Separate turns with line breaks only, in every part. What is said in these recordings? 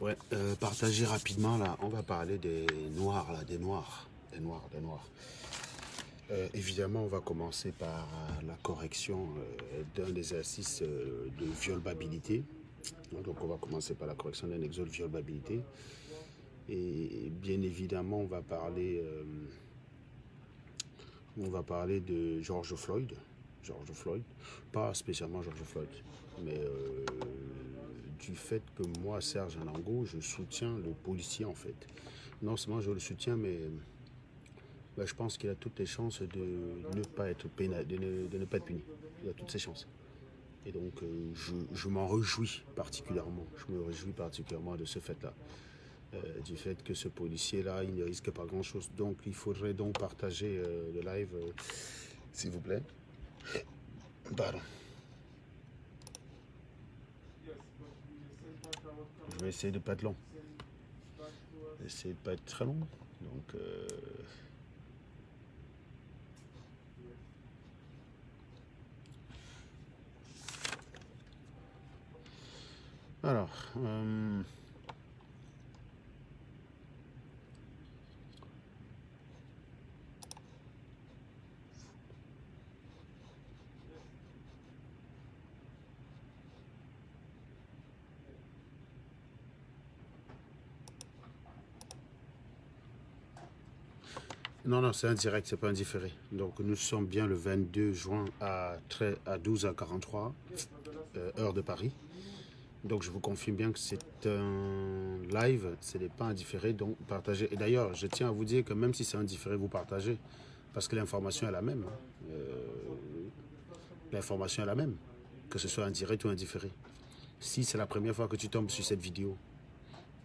Ouais, partager rapidement là, on va parler des noirs là, des noirs. Évidemment, on va commencer par la correction d'un exercice de violabilité. Donc, on va commencer par la correction d'un exode de violabilité. Et bien évidemment, on va parler de George Floyd. George Floyd, pas spécialement George Floyd, mais du fait que moi, Serge Anango, je soutiens le policier en fait. Non seulement je le soutiens, mais je pense qu'il a toutes les chances de ne pas être de ne pas être puni. Il a toutes ses chances. Et donc, je m'en réjouis particulièrement. Je me réjouis particulièrement de ce fait-là. Du fait que ce policier-là, il ne risque pas grand-chose. Donc, il faudrait donc partager le live, s'il vous plaît. Pardon. Je vais essayer de ne pas être long. Essayer de ne pas être très long. Donc, alors, non, c'est un direct, c'est pas un différé. Donc, nous sommes bien le 22 juin à 12h43, heure de Paris. Donc, je vous confirme bien que c'est un live, ce n'est pas un différé, donc partagez. Et d'ailleurs, je tiens à vous dire que même si c'est un différé, vous partagez, parce que l'information est la même. L'information est la même, que ce soit un direct ou un différé. Si c'est la première fois que tu tombes sur cette vidéo,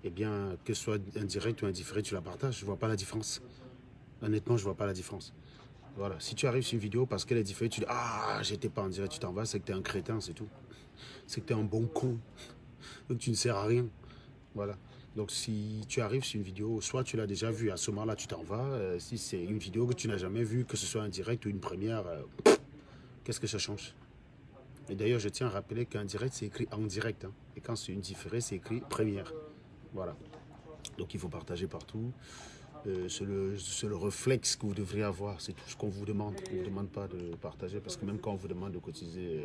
eh bien, que ce soit un direct ou un différé, tu la partages. Je ne vois pas la différence. Honnêtement, je ne vois pas la différence. Voilà. Si tu arrives sur une vidéo parce qu'elle est différente, tu dis « Ah, j'étais pas en direct, tu t'en vas », c'est que tu es un crétin, c'est tout. C'est que tu es un bon con. Donc, tu ne sers à rien. Voilà. Donc, si tu arrives sur une vidéo, soit tu l'as déjà vue, à ce moment-là, tu t'en vas. Si c'est une vidéo que tu n'as jamais vue, que ce soit un direct ou une première, qu'est-ce que ça change? Et d'ailleurs, je tiens à rappeler qu'un direct, c'est écrit en direct. Hein. Et quand c'est une différée, c'est écrit première. Voilà. Donc, il faut partager partout. C'est le réflexe que vous devriez avoir. C'est tout ce qu'on vous demande. On ne vous demande pas de partager parce que même quand on vous demande de cotiser...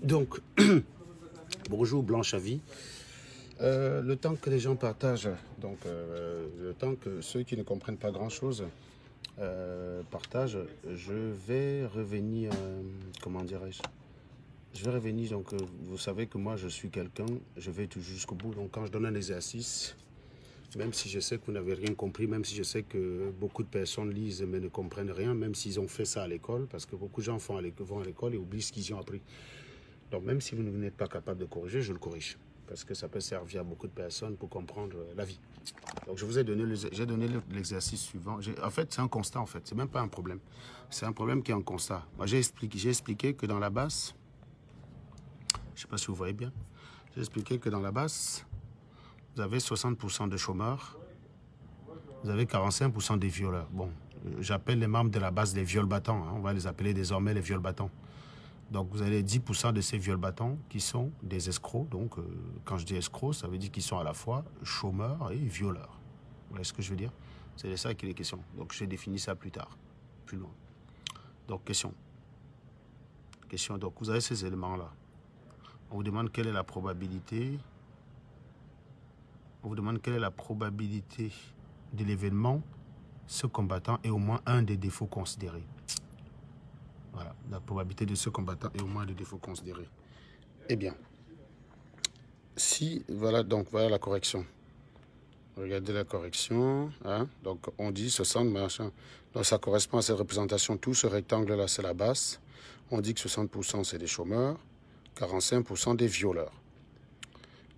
Donc, bonjour Blanche à vie. Le temps que les gens partagent, donc le temps que ceux qui ne comprennent pas grand-chose partagent, je vais revenir, comment dirais-je, Je vais revenir, donc vous savez que moi je suis quelqu'un, je vais toujours jusqu'au bout. Donc quand je donne un exercice, même si je sais que vous n'avez rien compris, même si je sais que beaucoup de personnes lisent mais ne comprennent rien, même s'ils ont fait ça à l'école, parce que beaucoup de gens vont à l'école et oublient ce qu'ils ont appris. Donc même si vous n'êtes pas capable de corriger, je le corrige. Parce que ça peut servir à beaucoup de personnes pour comprendre la vie. Donc je vous ai donné l'exercice suivant. En fait, c'est un constat en fait. C'est même pas un problème. C'est un problème qui est un constat. Moi, j'ai expliqué que dans la basse, je ne sais pas si vous voyez bien, j'ai expliqué que dans la basse, vous avez 60% de chômeurs, vous avez 45% des violeurs. Bon, j'appelle les membres de la base des viols-battants. Hein. On va les appeler désormais les viols-battants. Donc, vous avez 10% de ces viols-battants qui sont des escrocs. Donc, quand je dis escrocs, ça veut dire qu'ils sont à la fois chômeurs et violeurs. Vous voyez ce que je veux dire? C'est de ça qu'il est question. Donc, je définis ça plus tard, plus loin. Donc, question. Donc, vous avez ces éléments-là. On vous demande quelle est la probabilité. On vous demande quelle est la probabilité de l'événement. Ce combattant est au moins un des défauts considérés. Voilà, la probabilité de ce combattant est au moins un des défauts considérés. Eh bien, si, voilà, donc voilà la correction. Regardez la correction. Hein? Donc, on dit 60 machin. Donc, ça correspond à cette représentation. Tout ce rectangle-là, c'est la basse. On dit que 60% c'est des chômeurs, 45% des violeurs.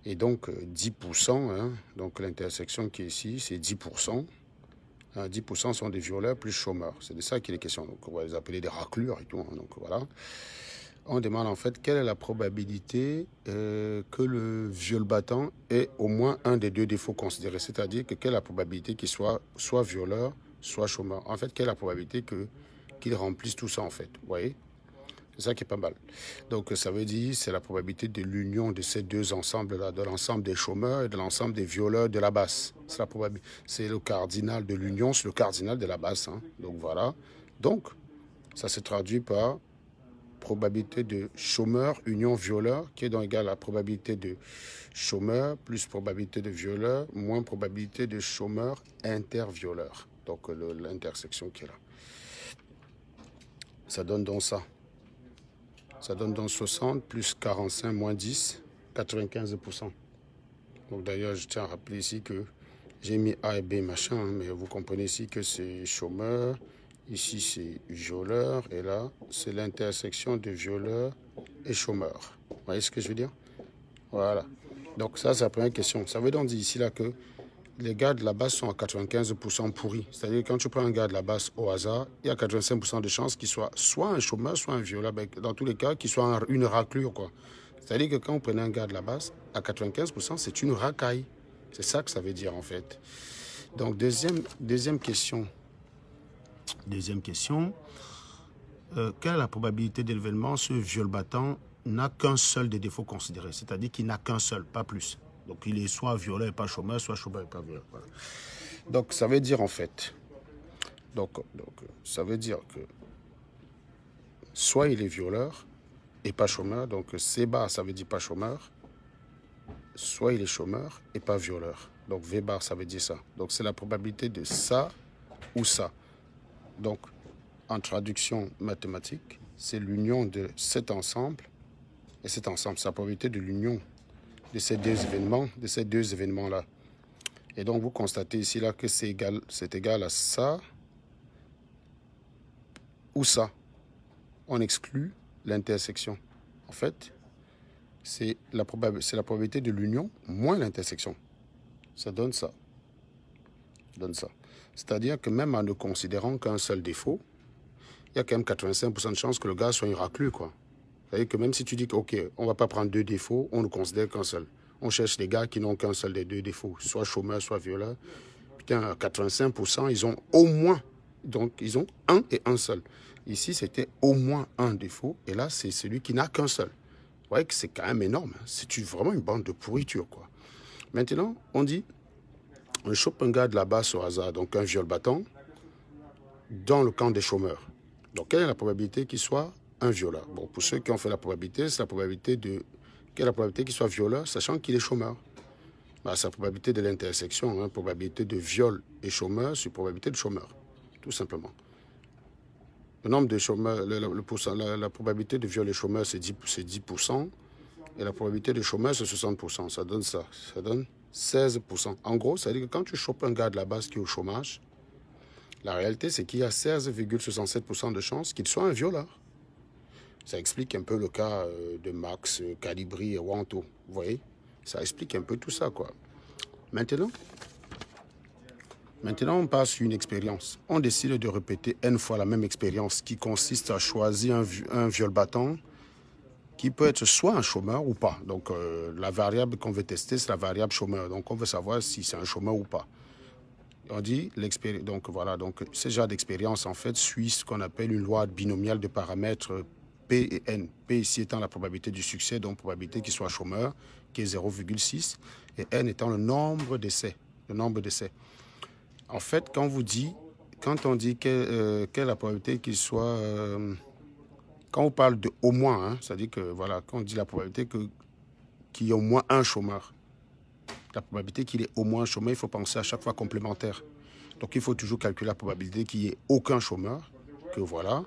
Et donc, 10%, hein, donc l'intersection qui est ici, c'est 10%. 10% sont des violeurs plus chômeurs. C'est de ça qu'il est question. Donc, on va les appeler des raclures et tout. Hein. Donc, voilà. On demande en fait quelle est la probabilité que le viol battant ait au moins un des deux défauts considérés. C'est-à-dire que quelle est la probabilité qu'il soit violeur, soit chômeur. En fait, quelle est la probabilité qu'il remplisse tout ça en fait. Vous voyez? C'est ça qui est pas mal. Donc, ça veut dire c'est la probabilité de l'union de ces deux ensembles-là, de l'ensemble des chômeurs et de l'ensemble des violeurs de la basse. C'est la probabilité. C'est le cardinal de l'union, c'est le cardinal de la basse. Hein. Donc, voilà. Donc, ça se traduit par probabilité de chômeur union violeur qui est donc égale à la probabilité de chômeur plus probabilité de violeur moins probabilité de chômeur intervioleur. Donc, l'intersection qui est là. Ça donne donc ça. Ça donne donc 60 plus 45 moins 10, 95%. Donc d'ailleurs, je tiens à rappeler ici que j'ai mis A et B machin, hein, mais vous comprenez ici que c'est chômeur, ici c'est violeur, et là, c'est l'intersection de violeur et chômeur. Vous voyez ce que je veux dire? Voilà. Donc ça, c'est la première question. Ça veut donc dire ici là que les gars de la basse sont à 95% pourris. C'est-à-dire que quand tu prends un gars de la basse au hasard, il y a 85% de chances qu'il soit un chômeur, soit un violeur. Dans tous les cas, qu'il soit une raclure, quoi. C'est-à-dire que quand vous prenez un gars de la basse, à 95%, c'est une racaille. C'est ça que ça veut dire, en fait. Donc, deuxième question. Quelle est la probabilité de l'événement? Ce viol battant n'a qu'un seul des défauts considérés. C'est-à-dire qu'il n'a qu'un seul, pas plus. Donc, il est soit violeur et pas chômeur, soit chômeur et pas violeur. Voilà. Donc, ça veut dire en fait, ça veut dire que soit il est violeur et pas chômeur, donc C bar, ça veut dire pas chômeur, soit il est chômeur et pas violeur. Donc, V bar, ça veut dire ça. Donc, c'est la probabilité de ça ou ça. Donc, en traduction mathématique, c'est l'union de cet ensemble et cet ensemble. C'est la probabilité de l'union de ces deux événements-là. Et donc, vous constatez ici là que c'est égal à ça ou ça. On exclut l'intersection. En fait, c'est la probabilité de l'union moins l'intersection. Ça donne ça. C'est-à-dire que même en ne considérant qu'un seul défaut, il y a quand même 85% de chances que le gars soit un raclure, quoi. C'est-à-dire que même si tu dis que, OK, on ne va pas prendre deux défauts, on ne considère qu'un seul. On cherche des gars qui n'ont qu'un seul des deux défauts, soit chômeur, soit violeur. Putain, 85%, ils ont au moins, donc ils ont un et un seul. Ici, c'était au moins un défaut, et là, c'est celui qui n'a qu'un seul. Vous voyez que c'est quand même énorme. Hein. C'est vraiment une bande de pourriture, quoi. Maintenant, on dit, on chope un gars de la basse au hasard, donc un viol battant, dans le camp des chômeurs. Donc, quelle est la probabilité qu'il soit un violeur? Bon, pour ceux qui ont fait la probabilité, c'est la probabilité de... Quelle est la probabilité qu'il soit violeur, sachant qu'il est chômeur? Bah, c'est la probabilité de l'intersection, hein, probabilité de viol et chômeur sur probabilité de chômeur, tout simplement. Le nombre de chômeurs, la probabilité de violer les chômeurs, c'est 10%. Et la probabilité de chômeur, c'est 60%. Ça donne ça. Ça donne 16%. En gros, ça veut dire que quand tu chopes un gars de la base qui est au chômage, la réalité, c'est qu'il y a 16,67% de chances qu'il soit un violeur. Ça explique un peu le cas de Max, Calibri et Wanto. Vous voyez? Ça explique un peu tout ça, quoi. Maintenant, on passe une expérience. On décide de répéter N fois la même expérience qui consiste à choisir un viol battant qui peut être soit un chômeur ou pas. Donc, la variable qu'on veut tester, c'est la variable chômeur. Donc, on veut savoir si c'est un chômeur ou pas. On dit l'expérience. Donc, voilà. Donc, ce genre d'expérience, en fait, suit ce qu'on appelle une loi binomiale de paramètres P et N. P ici étant la probabilité du succès, donc probabilité qu'il soit chômeur, qui est 0,6. Et N étant le nombre d'essais. Le nombre d'essais. En fait, quand on dit quelle est la probabilité qu'il soit... quand on parle de au moins, hein, ça dit que, voilà, quand on dit la probabilité qu'il y ait au moins un chômeur, la probabilité qu'il y ait au moins un chômeur, il faut penser à chaque fois complémentaire. Donc, il faut toujours calculer la probabilité qu'il n'y ait aucun chômeur, que voilà.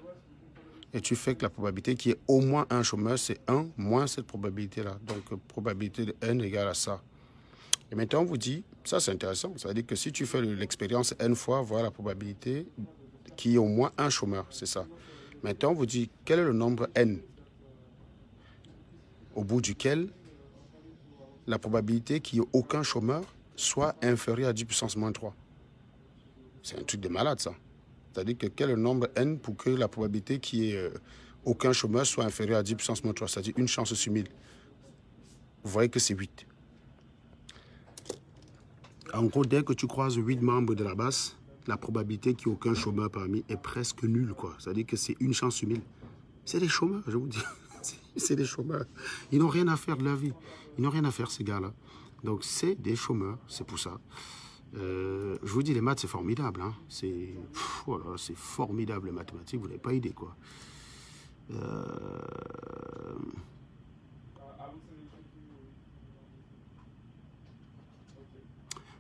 Et tu fais que la probabilité qu'il y ait au moins un chômeur, c'est 1 moins cette probabilité-là. Donc, probabilité de n égale à ça. Et maintenant, on vous dit, ça c'est intéressant, ça veut dire que si tu fais l'expérience n fois, voilà la probabilité qu'il y ait au moins un chômeur, c'est ça. Maintenant, on vous dit, quel est le nombre n au bout duquel la probabilité qu'il n'y ait aucun chômeur soit inférieure à 10 puissance moins 3. C'est un truc de malade, ça. C'est-à-dire que quel est le nombre n pour que la probabilité qu'il n'y ait aucun chômeur soit inférieure à 10 puissance moins 3, c'est-à-dire une chance sur 1000. Vous voyez que c'est 8. En gros, dès que tu croises 8 membres de la base, la probabilité qu'il n'y ait aucun chômeur parmi est presque nulle, quoi. C'est-à-dire que c'est une chance sur 1000. C'est des chômeurs, je vous dis. C'est des chômeurs. Ils n'ont rien à faire de la vie. Ils n'ont rien à faire, ces gars-là. Donc, c'est des chômeurs. C'est pour ça. Je vous dis, les maths, c'est formidable. Hein. Voilà, c'est formidable, les mathématiques. Vous n'avez pas idée, quoi.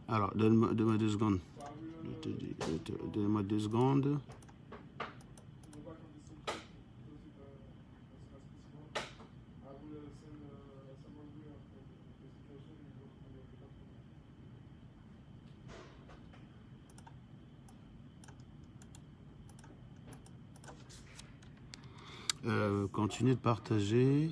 Alors, donne-moi 2 secondes. Donne-moi 2 secondes. Continuez de partager.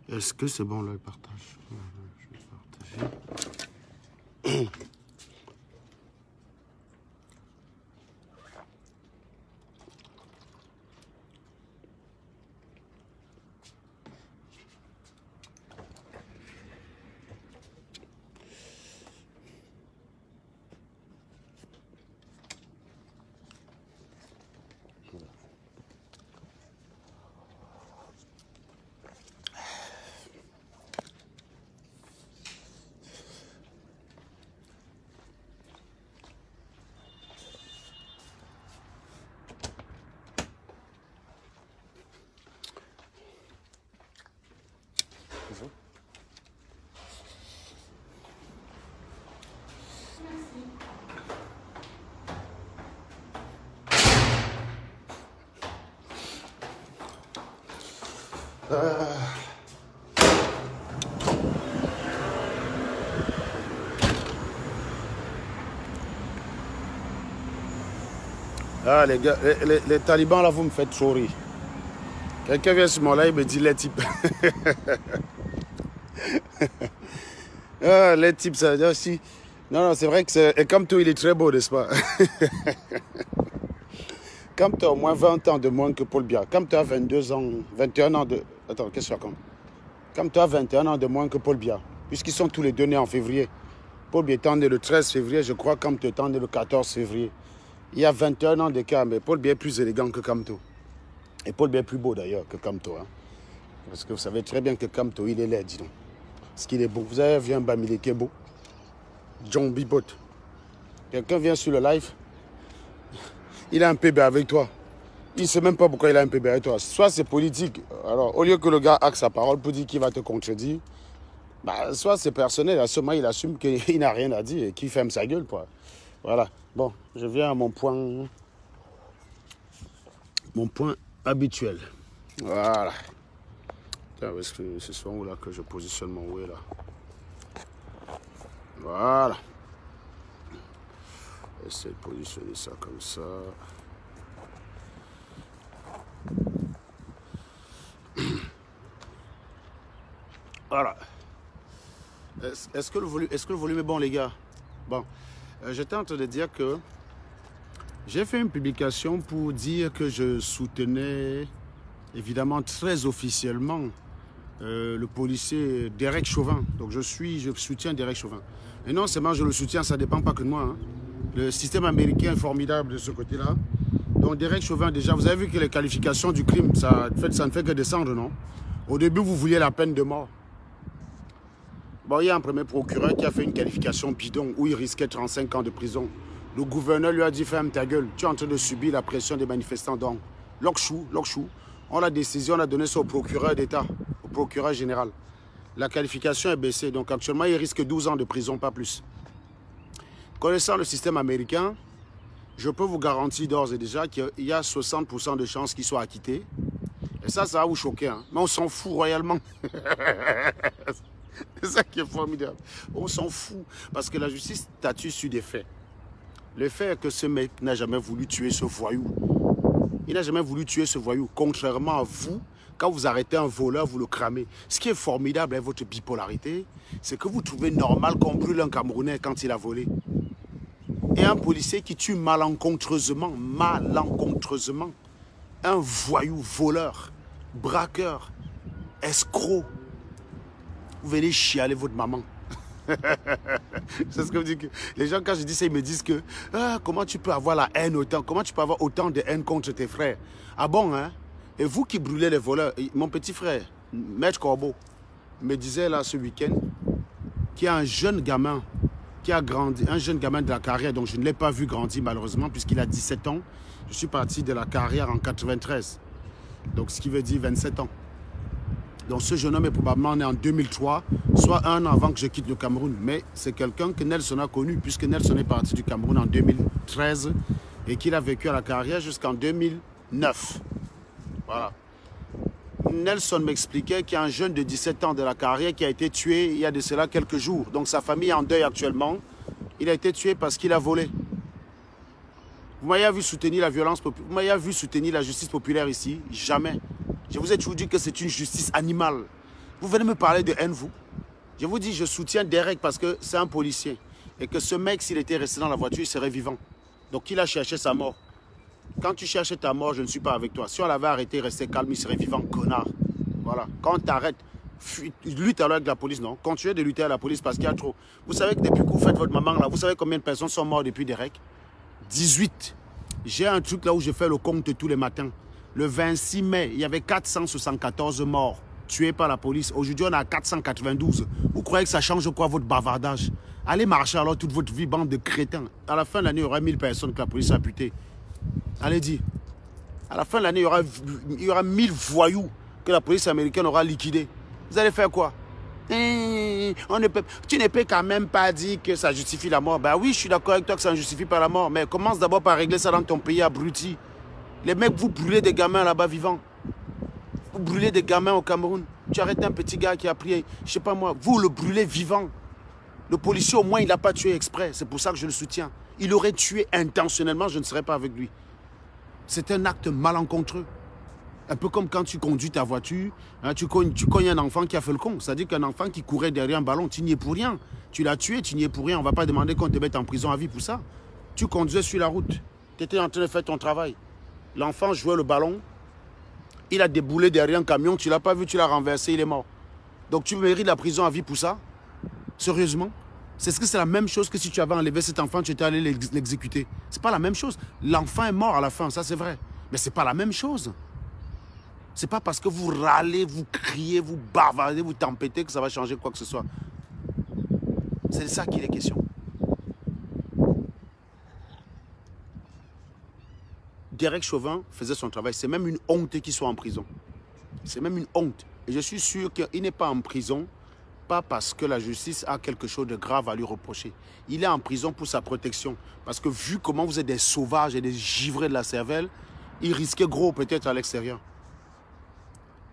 Est-ce que c'est bon, là, le partage? Je vais partager. Ah, les gars, les talibans, là, vous me faites trop rire. Quelqu'un vient sur mon live, il me dit les types. Ah, les types, ça veut dire aussi. Non, non, c'est vrai que Kamto, il est très beau, n'est-ce pas? Kamto a au moins 20 ans de moins que Paul Biya. Kamto a 22 ans, 21 ans de... Attends, qu'est-ce que je raconte? Kamto a 21 ans de moins que Paul Biya, puisqu'ils sont tous les deux nés en février. Paul Biya étant né le 13 février, je crois Kamto étant né le 14 février. Il y a 21 ans d'écart, mais Paul Biya est plus élégant que Kamto. Et Paul Biya est plus beau d'ailleurs que Kamto. Hein. Parce que vous savez très bien que Kamto, il est laid, dis donc. Parce qu'il est beau. Vous avez vu un Bamilé qui est beau? John Bibot. Quelqu'un vient sur le live, il a un PB avec toi. Il ne sait même pas pourquoi il a un PB avec toi. Soit c'est politique. Alors, au lieu que le gars axe sa parole pour dire qu'il va te contredire, bah, soit c'est personnel. À ce moment, il assume qu'il n'a rien à dire et qu'il ferme sa gueule. Quoi. Voilà. Bon, je viens à mon point habituel. Voilà. Est-ce que c'est ce là que je positionne mon way là? Voilà. Essaye de positionner ça comme ça. Voilà. Est-ce que le volume est bon, les gars? Bon. J'étais en train de dire que j'ai fait une publication pour dire que je soutenais, évidemment très officiellement, le policier Derek Chauvin. Donc je soutiens Derek Chauvin. Et non seulement je le soutiens, ça ne dépend pas que de moi. Hein. Le système américain est formidable de ce côté-là. Donc Derek Chauvin, déjà, vous avez vu que les qualifications du crime, ça ne fait que descendre, non? Au début, vous vouliez la peine de mort. Bon, il y a un premier procureur qui a fait une qualification bidon où il risquait 35 ans de prison. Le gouverneur lui a dit, ferme ta gueule, tu es en train de subir la pression des manifestants. Donc, Lokchou, on l'a décidé, on a donné ça au procureur d'État, au procureur général. La qualification est baissée, donc actuellement, il risque 12 ans de prison, pas plus. Connaissant le système américain, je peux vous garantir d'ores et déjà qu'il y a 60% de chances qu'il soit acquitté. Et ça va vous choquer, hein. Mais on s'en fout royalement. C'est ça qui est formidable. On s'en fout. Parce que la justice statue sur des faits. Le fait est que ce mec n'a jamais voulu tuer ce voyou. Il n'a jamais voulu tuer ce voyou. Contrairement à vous, quand vous arrêtez un voleur, vous le cramez. Ce qui est formidable avec votre bipolarité, c'est que vous trouvez normal qu'on brûle un Camerounais quand il a volé. Et un policier qui tue malencontreusement, un voyou, voleur, braqueur, escroc. Vous venez chialer votre maman. C'est ce que je dis. Que les gens, quand je dis ça, ils me disent que comment tu peux avoir la haine autant? Comment tu peux avoir autant de haine contre tes frères? Ah bon, hein? Et vous qui brûlez les voleurs, mon petit frère, Maître Corbeau, me disait là ce week-end qu'il y a un jeune gamin qui a grandi, un jeune gamin de la carrière, donc je ne l'ai pas vu grandir malheureusement, puisqu'il a 17 ans. Je suis parti de la carrière en 93, donc ce qui veut dire 27 ans. Donc ce jeune homme est probablement né en 2003, soit un an avant que je quitte le Cameroun. Mais c'est quelqu'un que Nelson a connu, puisque Nelson est parti du Cameroun en 2013 et qu'il a vécu à la carrière jusqu'en 2009. Voilà. Nelson m'expliquait qu'il y a un jeune de 17 ans de la carrière qui a été tué il y a de cela quelques jours. Donc sa famille est en deuil actuellement. Il a été tué parce qu'il a volé. Vous m'avez vu soutenir la violence populaire, vous m'avez vu soutenir la justice populaire ici? Jamais. Je vous ai toujours dit que c'est une justice animale. Vous venez me parler de haine, vous? Je vous dis, je soutiens Derek parce que c'est un policier. Et que ce mec, s'il était resté dans la voiture, il serait vivant. Donc il a cherché sa mort. Quand tu cherches ta mort, je ne suis pas avec toi. Si on l'avait arrêté, resté calme, il serait vivant, connard. Voilà. Quand on t'arrête, lutte alors avec la police, non? Continuez de lutter avec la police parce qu'il y a trop. Vous savez que depuis que vous faites votre maman là, vous savez combien de personnes sont mortes depuis Derek? 18. J'ai un truc là où je fais le compte tous les matins. Le 26 mai, il y avait 474 morts tués par la police. Aujourd'hui, on a 492. Vous croyez que ça change quoi votre bavardage? Allez marcher alors toute votre vie, bande de crétins. À la fin de l'année, il y aura 1000 personnes que la police a buté. Allez, dis. À la fin de l'année, il y aura 1000 voyous que la police américaine aura liquidés. Vous allez faire quoi? Tu ne peux quand même pas dire que ça justifie la mort. Ben oui, je suis d'accord avec toi que ça ne justifie pas la mort. Mais commence d'abord par régler ça dans ton pays abruti. Les mecs, vous brûlez des gamins là-bas vivants. Vous brûlez des gamins au Cameroun. Tu arrêtes un petit gars qui a pris, je sais pas moi, vous le brûlez vivant. Le policier, au moins, il n'a pas tué exprès. C'est pour ça que je le soutiens. Il aurait tué intentionnellement, je ne serais pas avec lui. C'est un acte malencontreux. Un peu comme quand tu conduis ta voiture, hein, tu cognes un enfant qui a fait le con. C'est-à-dire qu'un enfant qui courait derrière un ballon, tu n'y es pour rien. Tu l'as tué, tu n'y es pour rien. On ne va pas demander qu'on te mette en prison à vie pour ça. Tu conduisais sur la route. Tu étais en train de faire ton travail. L'enfant jouait le ballon. Il a déboulé derrière un camion. Tu ne l'as pas vu, tu l'as renversé, il est mort. Donc tu mérites la prison à vie pour ça? Sérieusement? C'est que c'est la même chose que si tu avais enlevé cet enfant, tu étais allé l'exécuter. C'est pas la même chose. L'enfant est mort à la fin, ça c'est vrai. Mais c'est pas la même chose. C'est pas parce que vous râlez, vous criez, vous bavardez, vous tempêtez que ça va changer quoi que ce soit. C'est de ça qu'il est question. Derek Chauvin faisait son travail. C'est même une honte qu'il soit en prison. C'est même une honte. Et je suis sûr qu'il n'est pas en prison, pas parce que la justice a quelque chose de grave à lui reprocher. Il est en prison pour sa protection. Parce que vu comment vous êtes des sauvages et des givrés de la cervelle, il risquait gros peut-être à l'extérieur.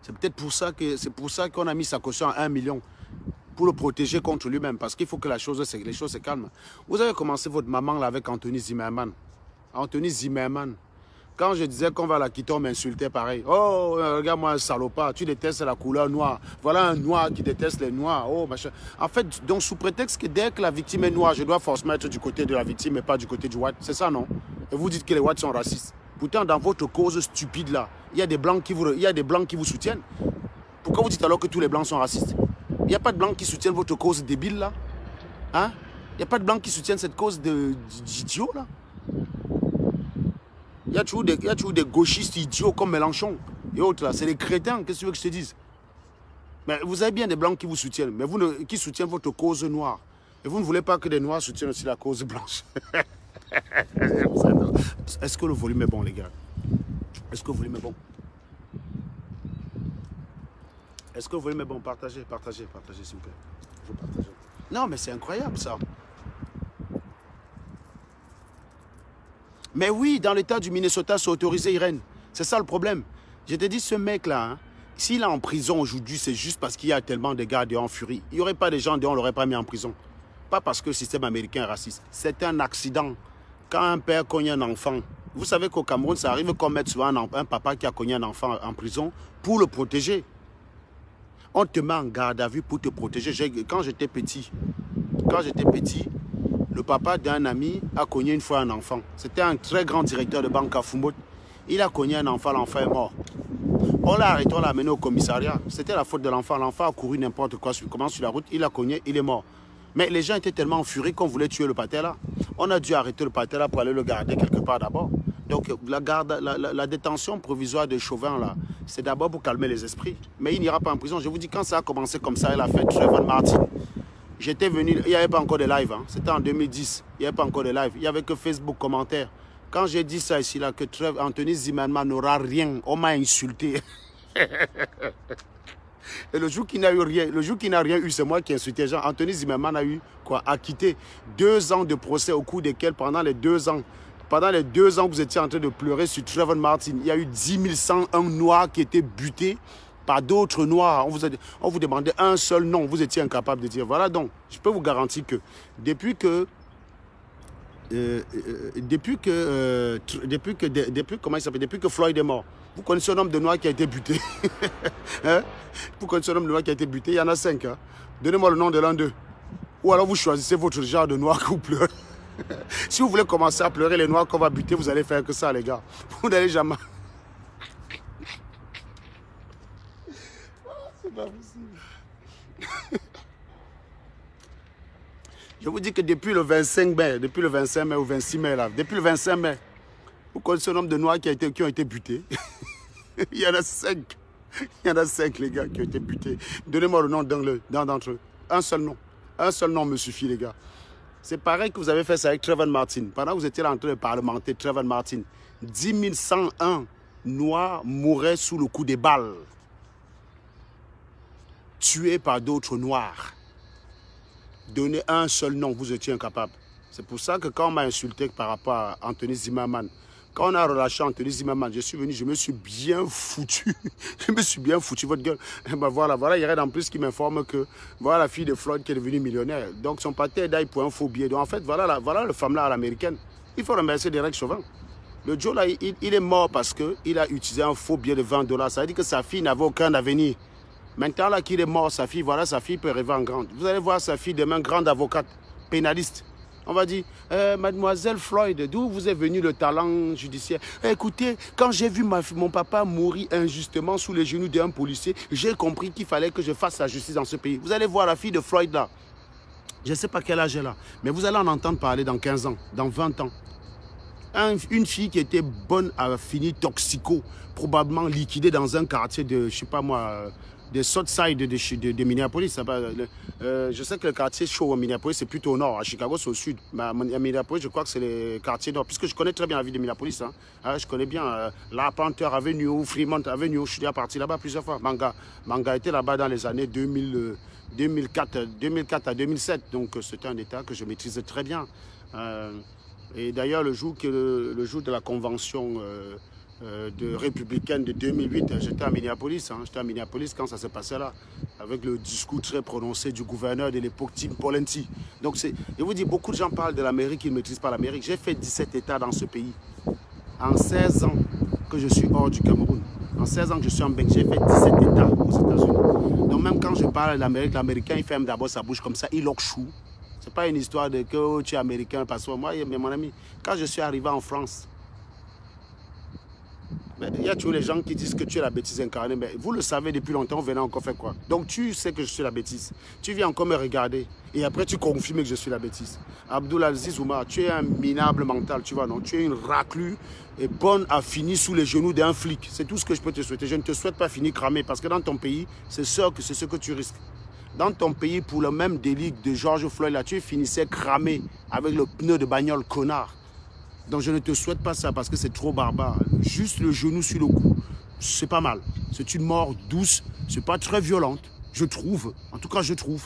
C'est peut-être pour ça qu'on a mis sa caution à 1 million. Pour le protéger contre lui-même. Parce qu'il faut que les choses se calment. Vous avez commencé votre maman là avec Anthony Zimmerman. Anthony Zimmerman. Quand je disais qu'on va la quitter, on m'insultait pareil. Oh, regarde-moi un salopard, tu détestes la couleur noire. Voilà un noir qui déteste les noirs. Oh, machin. En fait, donc sous prétexte que dès que la victime est noire, je dois forcément être du côté de la victime et pas du côté du white. C'est ça, non? Et vous dites que les whites sont racistes. Pourtant, dans votre cause stupide là, il y a des blancs qui vous soutiennent. Pourquoi vous dites alors que tous les blancs sont racistes? Il n'y a pas de blancs qui soutiennent votre cause débile là? Hein? Il n'y a pas de blancs qui soutiennent cette cause d'idiot là? Il y a toujours des gauchistes idiots comme Mélenchon et autres là. C'est des crétins, qu'est-ce que tu veux que je te dise? Mais vous avez bien des blancs qui vous soutiennent, mais qui soutiennent votre cause noire. Et vous ne voulez pas que des noirs soutiennent aussi la cause blanche. Est-ce que le volume est bon, les gars? Est-ce que le volume est bon? Est-ce que le volume est bon? Partagez, s'il vous plaît. Vous partagez. Non, mais c'est incroyable ça. Mais oui, dans l'état du Minnesota, c'est autorisé, Irène. C'est ça le problème. Je te dis, ce mec-là, hein, s'il est en prison aujourd'hui, c'est juste parce qu'il y a tellement de gars dehors en furie. Il n'y aurait pas de gens dehors, on ne l'aurait pas mis en prison. Pas parce que le système américain est raciste. C'est un accident. Quand un père cogne un enfant, vous savez qu'au Cameroun, ça arrive qu'on mette souvent un papa qui a cogné un enfant en prison pour le protéger. On te met en garde à vue pour te protéger. Quand j'étais petit, le papa d'un ami a cogné une fois un enfant. C'était un très grand directeur de banque à Fumot. Il a cogné un enfant, l'enfant est mort. On l'a arrêté, on l'a amené au commissariat. C'était la faute de l'enfant. L'enfant a couru n'importe quoi, comment sur la route, il a cogné, il est mort. Mais les gens étaient tellement en furie qu'on voulait tuer le pater là. On a dû arrêter le pater là pour aller le garder quelque part d'abord. Donc la détention provisoire de Chauvin là, c'est d'abord pour calmer les esprits. Mais il n'ira pas en prison. Je vous dis, quand ça a commencé comme ça, il a fait Trayvon Martin. J'étais venu, il n'y avait pas encore de live, hein. C'était en 2010, il n'y avait pas encore de live, il n'y avait que Facebook commentaires. Quand j'ai dit ça ici, là, que Anthony Zimmerman n'aura rien, on m'a insulté. Et le jour qui n'a eu rien, eu, c'est moi qui ai insulté les gens. Anthony Zimmerman a eu quoi? Acquitté 2 ans de procès au cours desquels, pendant les 2 ans, vous étiez en train de pleurer sur Trayvon Martin. Il y a eu 10 101 noirs qui étaient butés par d'autres noirs. On vous demandait un seul nom, vous étiez incapable de dire. Voilà donc, je peux vous garantir que depuis que Floyd est mort, vous connaissez un homme de noir qui a été buté. Hein? Vous connaissez un homme de noir qui a été buté, il y en a 5. Hein? Donnez-moi le nom de l'un d'eux. Ou alors vous choisissez votre genre de noir que vous pleurez. Si vous voulez commencer à pleurer les noirs qu'on va buter, vous allez faire que ça, les gars. Vous n'allez jamais... C'est pas possible. Je vous dis que depuis le 25 mai ou 26 mai, là, depuis le 25 mai, vous connaissez un nombre de noirs qui ont été butés. Il y en a 5. Il y en a 5, les gars, qui ont été butés. Donnez-moi le nom d'un d'entre eux. Un seul nom. Un seul nom me suffit, les gars. C'est pareil que vous avez fait ça avec Trayvon Martin. Pendant que vous étiez là en train de parlementer Trayvon Martin, 10 101 noirs mouraient sous le coup des balles. Tués par d'autres noirs. Donnez un seul nom, vous étiez incapable. C'est pour ça que quand on m'a insulté par rapport à Anthony Zimmerman, Quand on a relâché Anthony Zimmerman, je suis venu, je me suis bien foutu. Je me suis bien foutu, votre gueule. Ben voilà, il y a en plus qui m'informe que voilà la fille de Floyd qui est devenue millionnaire. Donc son pâté d'ail pour un faux billet. Donc en fait, voilà le femme là à l'américaine. Il faut remercier Derek Chauvin. Le Joe là, il est mort parce qu'il a utilisé un faux billet de $20. Ça veut dire que sa fille n'avait aucun avenir. Maintenant là qu'il est mort, sa fille, voilà, sa fille peut rêver en grande. Vous allez voir sa fille demain, grande avocate, pénaliste. On va dire, mademoiselle Floyd, d'où vous est venu le talent judiciaire? Écoutez, quand j'ai vu mon papa mourir injustement sous les genoux d'un policier, j'ai compris qu'il fallait que je fasse la justice dans ce pays. Vous allez voir la fille de Floyd là. Je ne sais pas quel âge elle a, mais vous allez en entendre parler dans 15 ans, dans 20 ans. Une fille qui était bonne à finir toxico, probablement liquidée dans un quartier de, je sais pas moi, de Southside de Minneapolis. Je sais que le quartier chaud à Minneapolis, c'est plutôt au nord. À Chicago, c'est au sud. Mais à Minneapolis, je crois que c'est le quartier nord. Puisque je connais très bien la ville de Minneapolis. Hein. Je connais bien la Panther Avenue, Fremont Avenue. Je suis déjà parti là-bas plusieurs fois. Manga était là-bas dans les années 2004 à 2007. Donc, c'était un état que je maîtrisais très bien. Et d'ailleurs, le jour de la convention de républicaine de 2008, j'étais à Minneapolis. J'étais à Minneapolis quand ça s'est passé là, avec le discours très prononcé du gouverneur de l'époque, Tim Pawlenty. Donc, je vous dis, beaucoup de gens parlent de l'Amérique, ils ne maîtrisent pas l'Amérique. J'ai fait 17 États dans ce pays. En 16 ans que je suis hors du Cameroun, en 16 ans que je suis en Belgique, j'ai fait 17 États aux États-Unis. Donc, même quand je parle de l'Amérique, l'Américain, il ferme d'abord sa bouche comme ça, il choue. Ce n'est pas une histoire de que oh, tu es américain, parce que moi, mais mon ami, quand je suis arrivé en France, il y a toujours les gens qui disent que tu es la bêtise incarnée, mais vous le savez depuis longtemps, vous venez encore faire quoi? Donc tu sais que je suis la bêtise. Tu viens encore me regarder et après tu confirmes que je suis la bêtise. Abdulaziz Oumar, tu es un minable mental, tu vois, non? Tu es une raclue et bonne à finir sous les genoux d'un flic. C'est tout ce que je peux te souhaiter. Je ne te souhaite pas finir cramé parce que dans ton pays, c'est sûr que c'est ce que tu risques. Dans ton pays, pour le même délit de George Floyd, là, tu finissais cramé avec le pneu de bagnole, connard. Donc je ne te souhaite pas ça parce que c'est trop barbare. Juste le genou sur le cou, c'est pas mal. C'est une mort douce, c'est pas très violente, je trouve. En tout cas, je trouve.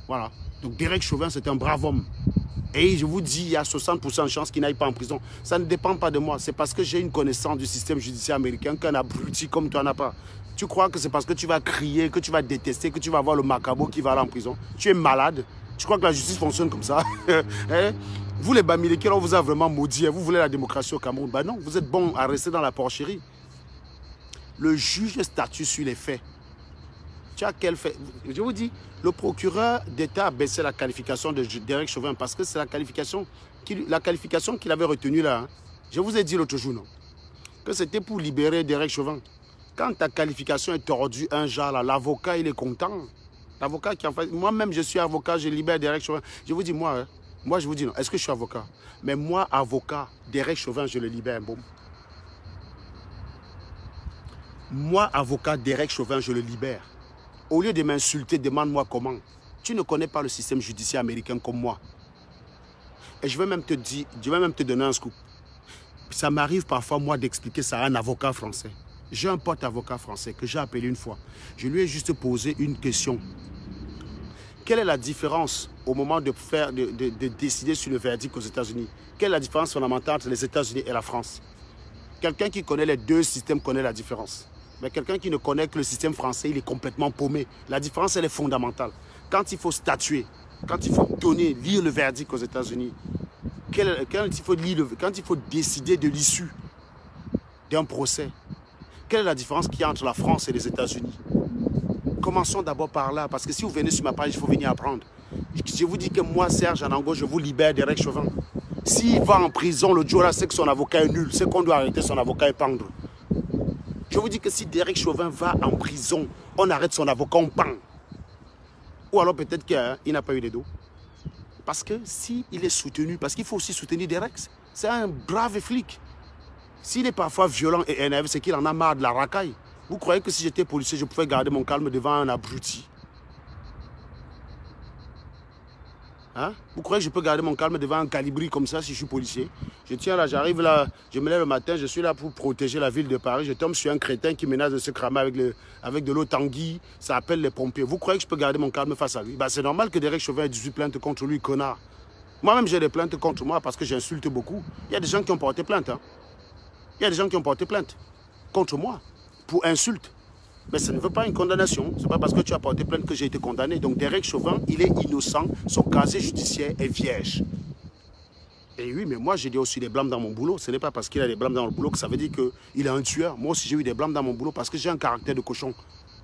Voilà. Donc Derek Chauvin, c'est un brave homme. Et je vous dis, il y a 60% de chances qu'il n'aille pas en prison. Ça ne dépend pas de moi. C'est parce que j'ai une connaissance du système judiciaire américain qu'un abruti comme toi n'a pas. Tu crois que c'est parce que tu vas crier, que tu vas détester, que tu vas avoir le macabre qui va aller en prison? Tu es malade. Tu crois que la justice fonctionne comme ça? Hein? Vous les Bamileke, on vous a vraiment maudit. Vous voulez la démocratie au Cameroun? Ben non, vous êtes bon à rester dans la porcherie. Le juge statue sur les faits. Tu as quel fait? Je vous dis, le procureur d'État a baissé la qualification de Derek Chauvin parce que c'est la qualification qu'il avait retenue là. Hein. Je vous ai dit l'autre jour, non? Que c'était pour libérer Derek Chauvin. Quand ta qualification est tordue, un genre là, l'avocat, il est content. L'avocat qui en fait... Moi-même, je suis avocat, je libère Derek Chauvin. Je vous dis, moi, je vous dis non. Est-ce que je suis avocat? Mais moi, avocat, Derek Chauvin, je le libère, boum. Moi, avocat, Derek Chauvin, je le libère. Au lieu de m'insulter, demande-moi comment. Tu ne connais pas le système judiciaire américain comme moi. Et je vais même te dire, je vais même te donner un scoop. Ça m'arrive parfois, moi, d'expliquer ça à un avocat français. J'ai un pote avocat français que j'ai appelé une fois. Je lui ai juste posé une question. Quelle est la différence au moment de décider sur le verdict aux États-Unis? Quelle est la différence fondamentale entre les États-Unis et la France? Quelqu'un qui connaît les deux systèmes connaît la différence. Mais quelqu'un qui ne connaît que le système français, il est complètement paumé. La différence, elle est fondamentale. Quand il faut statuer, quand il faut lire le verdict aux États-Unis, quand il faut décider de l'issue d'un procès, quelle est la différence qu'il y a entre la France et les États-Unis? Commençons d'abord par là, parce que si vous venez sur ma page, il faut venir apprendre. Je vous dis que moi, Serge Anango, je vous libère Derek Chauvin. S'il va en prison, le jour là, c'est que son avocat est nul, c'est qu'on doit arrêter son avocat et pendre. Je vous dis que si Derek Chauvin va en prison, on arrête son avocat, on pend. Ou alors peut-être qu'il n'a pas eu les dos. Parce que s'il est soutenu, parce qu'il faut aussi soutenir Derek, c'est un brave flic. S'il est parfois violent et énervé, c'est qu'il en a marre de la racaille. Vous croyez que si j'étais policier, je pouvais garder mon calme devant un abruti? Hein? Vous croyez que je peux garder mon calme devant un calibri comme ça si je suis policier? Je tiens là, j'arrive là, je me lève le matin, je suis là pour protéger la ville de Paris. Je tombe sur un crétin qui menace de se cramer avec de l'eau tanguy. Ça appelle les pompiers. Vous croyez que je peux garder mon calme face à lui? Bah, c'est normal que Derek Chauvin ait 18 plaintes contre lui, connard. Moi-même, j'ai des plaintes contre moi parce que j'insulte beaucoup. Il y a des gens qui ont porté plainte. Hein. Il y a des gens qui ont porté plainte contre moi pour insulte. Mais ça ne veut pas une condamnation. Ce n'est pas parce que tu as porté plainte que j'ai été condamné. Donc Derek Chauvin, il est innocent. Son casier judiciaire est vierge. Et oui, mais moi, j'ai dit aussi des blâmes dans mon boulot. Ce n'est pas parce qu'il a des blâmes dans le boulot que ça veut dire qu'il est un tueur. Moi aussi, j'ai eu des blâmes dans mon boulot parce que j'ai un caractère de cochon.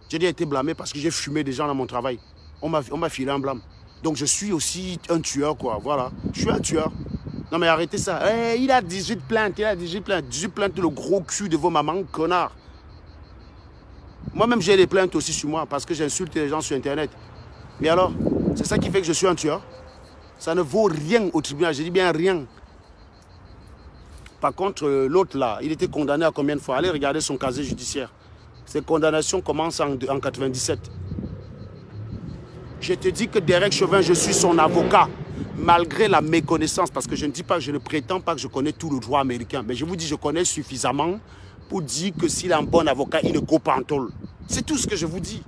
J'ai déjà été blâmé parce que j'ai fumé des gens dans mon travail. On m'a filé un blâme. Donc je suis aussi un tueur, quoi. Voilà. Je suis un tueur. Non, mais arrêtez ça. Hey, il a 18 plaintes. Il a 18 plaintes. 18 plaintes, le gros cul de vos mamans, connard. Moi-même, j'ai des plaintes aussi sur moi parce que j'insulte les gens sur Internet. Mais alors, c'est ça qui fait que je suis un tueur. Ça ne vaut rien au tribunal. Je dis bien rien. Par contre, l'autre là, il était condamné à combien de fois? Allez regarder son casier judiciaire. Ses condamnations commencent en 97. Je te dis que Derek Chauvin, je suis son avocat. Malgré la méconnaissance, parce que je ne dis pas, je ne prétends pas que je connais tout le droit américain. Mais je vous dis, je connais suffisamment pour dire que s'il a un bon avocat, il ne go pas en tôle. C'est tout ce que je vous dis.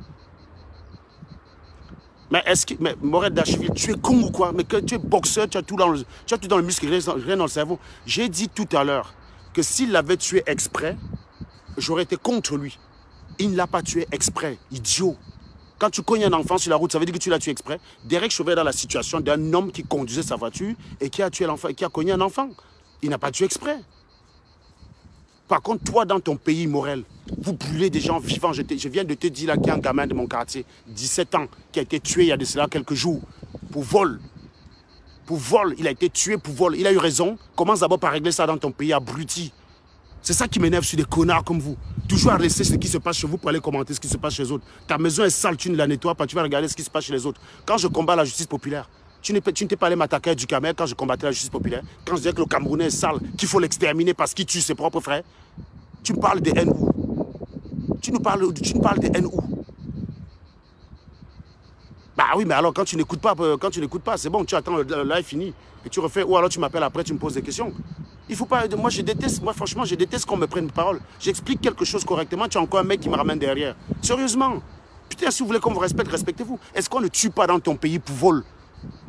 Mais est-ce que, mais Morel Dacheville, tu es con ou quoi? Mais que tu es boxeur, tu as tout dans le muscle, rien dans le cerveau. J'ai dit tout à l'heure que s'il l'avait tué exprès, j'aurais été contre lui. Il ne l'a pas tué exprès, idiot. Quand tu cognes un enfant sur la route, ça veut dire que tu l'as tué exprès. Derek Chauvin est dans la situation d'un homme qui conduisait sa voiture et qui a tué l'enfant, et qui a cogné un enfant. Il n'a pas tué exprès. Par contre, toi, dans ton pays, Morel, vous brûlez des gens vivants. Je viens de te dire là qu'il y a un gamin de mon quartier, 17 ans, qui a été tué il y a de cela quelques jours, pour vol. Pour vol, il a été tué pour vol. Il a eu raison. Commence d'abord par régler ça dans ton pays, abruti. C'est ça qui m'énerve sur des connards comme vous. Toujours à laisser ce qui se passe chez vous pour aller commenter ce qui se passe chez les autres. Ta maison est sale, tu ne la nettoies pas, tu vas regarder ce qui se passe chez les autres. Quand je combats la justice populaire, tu ne t'es pas allé m'attaquer à du Cameroun quand je combattais la justice populaire. Quand je disais que le Camerounais est sale, qu'il faut l'exterminer parce qu'il tue ses propres frères. Tu me parles de haine où? Tu me parles de haine où? Bah oui, mais alors quand tu n'écoutes pas, c'est bon, tu attends, le live fini et tu refais, ou alors tu m'appelles après, tu me poses des questions. Il faut pas, moi franchement, je déteste qu'on me prenne parole. J'explique quelque chose correctement, tu as encore un mec qui me ramène derrière. Sérieusement. Putain, si vous voulez qu'on vous respecte, respectez-vous. Est-ce qu'on ne tue pas dans ton pays pour vol?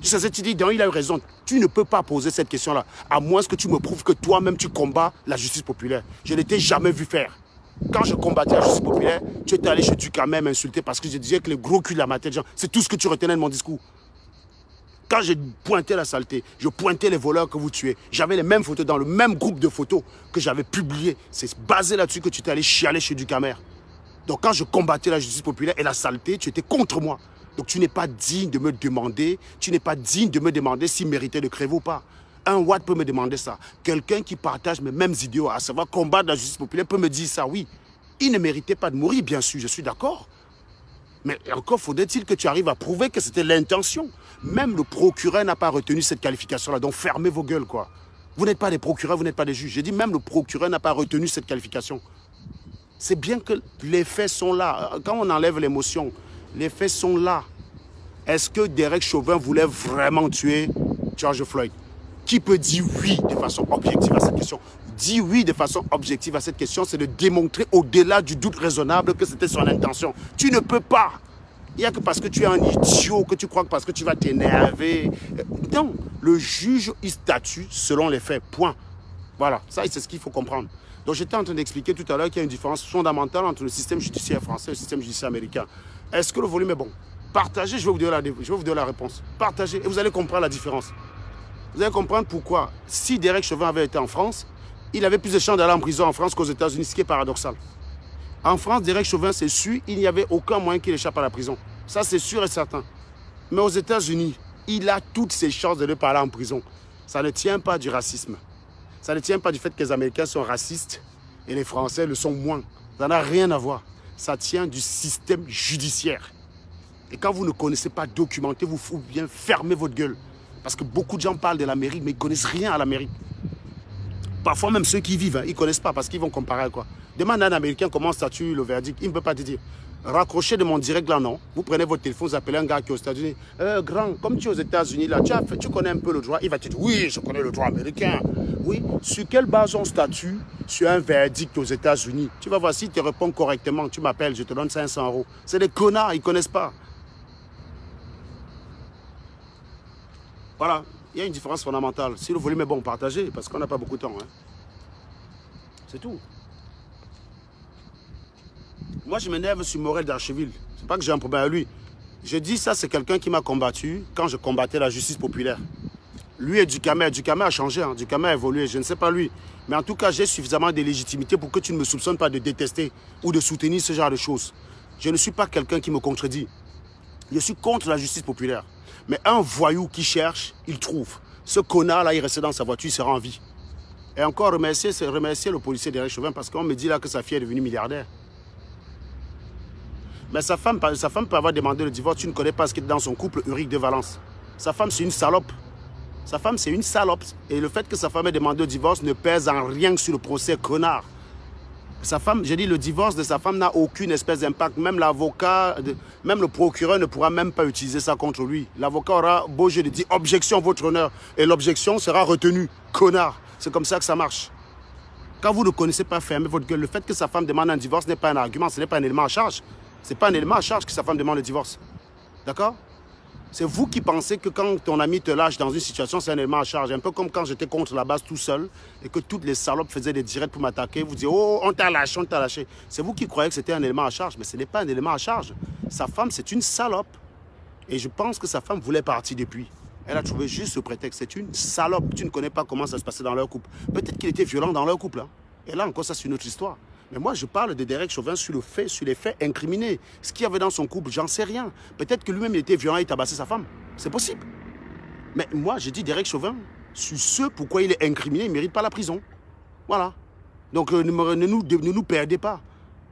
Tu dis, il a eu raison. Tu ne peux pas poser cette question-là, à moins que tu me prouves que toi-même tu combats la justice populaire. Je ne t'ai jamais vu faire. Quand je combattais la justice populaire, tu étais allé chez Ducamel m'insulter parce que je disais que les gros culs de la matière de gens, c'est tout ce que tu retenais de mon discours. Quand j'ai pointé la saleté, je pointais les voleurs que vous tuez. J'avais les mêmes photos dans le même groupe de photos que j'avais publié. C'est basé là-dessus que tu étais allé chialer chez Ducamel. Donc quand je combattais la justice populaire et la saleté, tu étais contre moi. Donc tu n'es pas digne de me demander, s'il méritait de crever ou pas. Un Watt peut me demander ça. Quelqu'un qui partage mes mêmes idéaux, à savoir combattre la justice populaire, peut me dire ça, oui. Il ne méritait pas de mourir, bien sûr, je suis d'accord. Mais encore faudrait-il que tu arrives à prouver que c'était l'intention. Même le procureur n'a pas retenu cette qualification-là. Donc fermez vos gueules, quoi. Vous n'êtes pas des procureurs, vous n'êtes pas des juges. J'ai dit même le procureur n'a pas retenu cette qualification. C'est bien que les faits sont là. Quand on enlève l'émotion, les faits sont là. Est-ce que Derek Chauvin voulait vraiment tuer George Floyd? Qui peut dire oui de façon objective à cette question? Dire oui de façon objective à cette question, c'est de démontrer au-delà du doute raisonnable que c'était son intention. Tu ne peux pas. Il n'y a que parce que tu es un idiot, que tu crois que parce que tu vas t'énerver. Non, le juge, il statue selon les faits, point. Voilà, ça c'est ce qu'il faut comprendre. Donc j'étais en train d'expliquer tout à l'heure qu'il y a une différence fondamentale entre le système judiciaire français et le système judiciaire américain. Est-ce que le volume est bon? Partagez, je vais vous donner la réponse. Partagez et vous allez comprendre la différence. Vous allez comprendre pourquoi, si Derek Chauvin avait été en France, il avait plus de chances d'aller en prison en France qu'aux États-Unis, ce qui est paradoxal. En France, Derek Chauvin, c'est sûr, il n'y avait aucun moyen qu'il échappe à la prison. Ça, c'est sûr et certain. Mais aux États-Unis, il a toutes ses chances de ne pas aller en prison. Ça ne tient pas du racisme. Ça ne tient pas du fait que les Américains sont racistes et les Français le sont moins. Ça n'a rien à voir. Ça tient du système judiciaire. Et quand vous ne connaissez pas documenter, vous faut bien fermer votre gueule. Parce que beaucoup de gens parlent de l'Amérique, mais ils ne connaissent rien à l'Amérique. Parfois, même ceux qui y vivent, ils ne connaissent pas parce qu'ils vont comparer à quoi. Demande à un Américain comment statue le verdict. Il ne peut pas te dire. Raccrochez de mon direct là, non. Vous prenez votre téléphone, vous appelez un gars qui est aux États-Unis. Grand, comme tu es aux États-Unis, là, tu connais un peu le droit. Il va te dire, oui, je connais le droit américain. Oui, sur quelle base on statue sur un verdict aux États-Unis? Tu vas voir, si tu réponds correctement, tu m'appelles, je te donne 500 €. C'est des connards, ils ne connaissent pas. Voilà, il y a une différence fondamentale. Si le volume est bon, partagez, parce qu'on n'a pas beaucoup de temps. Hein. C'est tout. Moi, je m'énerve sur Morel d'Archeville. C'est pas que j'ai un problème avec lui. Je dis ça, c'est quelqu'un qui m'a combattu quand je combattais la justice populaire. Lui et Ducamer a changé, hein. Ducamer a évolué, je ne sais pas lui. Mais en tout cas, j'ai suffisamment de légitimité pour que tu ne me soupçonnes pas de détester ou de soutenir ce genre de choses. Je ne suis pas quelqu'un qui me contredit. Je suis contre la justice populaire. Mais un voyou qui cherche, il trouve. Ce connard-là, il restait dans sa voiture, il sera en vie. Et encore remercier le policier Derek Chauvin parce qu'on me dit là que sa fille est devenue milliardaire. Mais sa femme peut avoir demandé le divorce. Tu ne connais pas ce qui est dans son couple, Ulrich de Valence. Sa femme, c'est une salope. Sa femme, c'est une salope. Et le fait que sa femme ait demandé le divorce ne pèse en rien sur le procès, connard. Sa femme, j'ai dit, le divorce de sa femme n'a aucune espèce d'impact. Même l'avocat, même le procureur ne pourra même pas utiliser ça contre lui. L'avocat aura beau jeu de dire objection, votre honneur. Et l'objection sera retenue, connard. C'est comme ça que ça marche. Quand vous ne connaissez pas fermer votre gueule, le fait que sa femme demande un divorce n'est pas un argument, ce n'est pas un élément à charge. Ce n'est pas un élément à charge que sa femme demande le divorce. D'accord? C'est vous qui pensez que quand ton ami te lâche dans une situation, c'est un élément à charge. Un peu comme quand j'étais contre la base tout seul et que toutes les salopes faisaient des directs pour m'attaquer. Vous dites, oh, on t'a lâché, on t'a lâché. C'est vous qui croyez que c'était un élément à charge, mais ce n'est pas un élément à charge. Sa femme, c'est une salope. Et je pense que sa femme voulait partir depuis. Elle a trouvé juste ce prétexte. C'est une salope. Tu ne connais pas comment ça se passait dans leur couple. Peut-être qu'il était violent dans leur couple. Hein. Et là encore, ça, c'est une autre histoire. Mais moi, je parle de Derek Chauvin sur les faits incriminés. Ce qu'il y avait dans son couple, j'en sais rien. Peut-être que lui-même, il était violent, il tabassait sa femme. C'est possible. Mais moi, je dis Derek Chauvin, sur ce pourquoi il est incriminé, il ne mérite pas la prison. Voilà. Donc, ne nous perdez pas.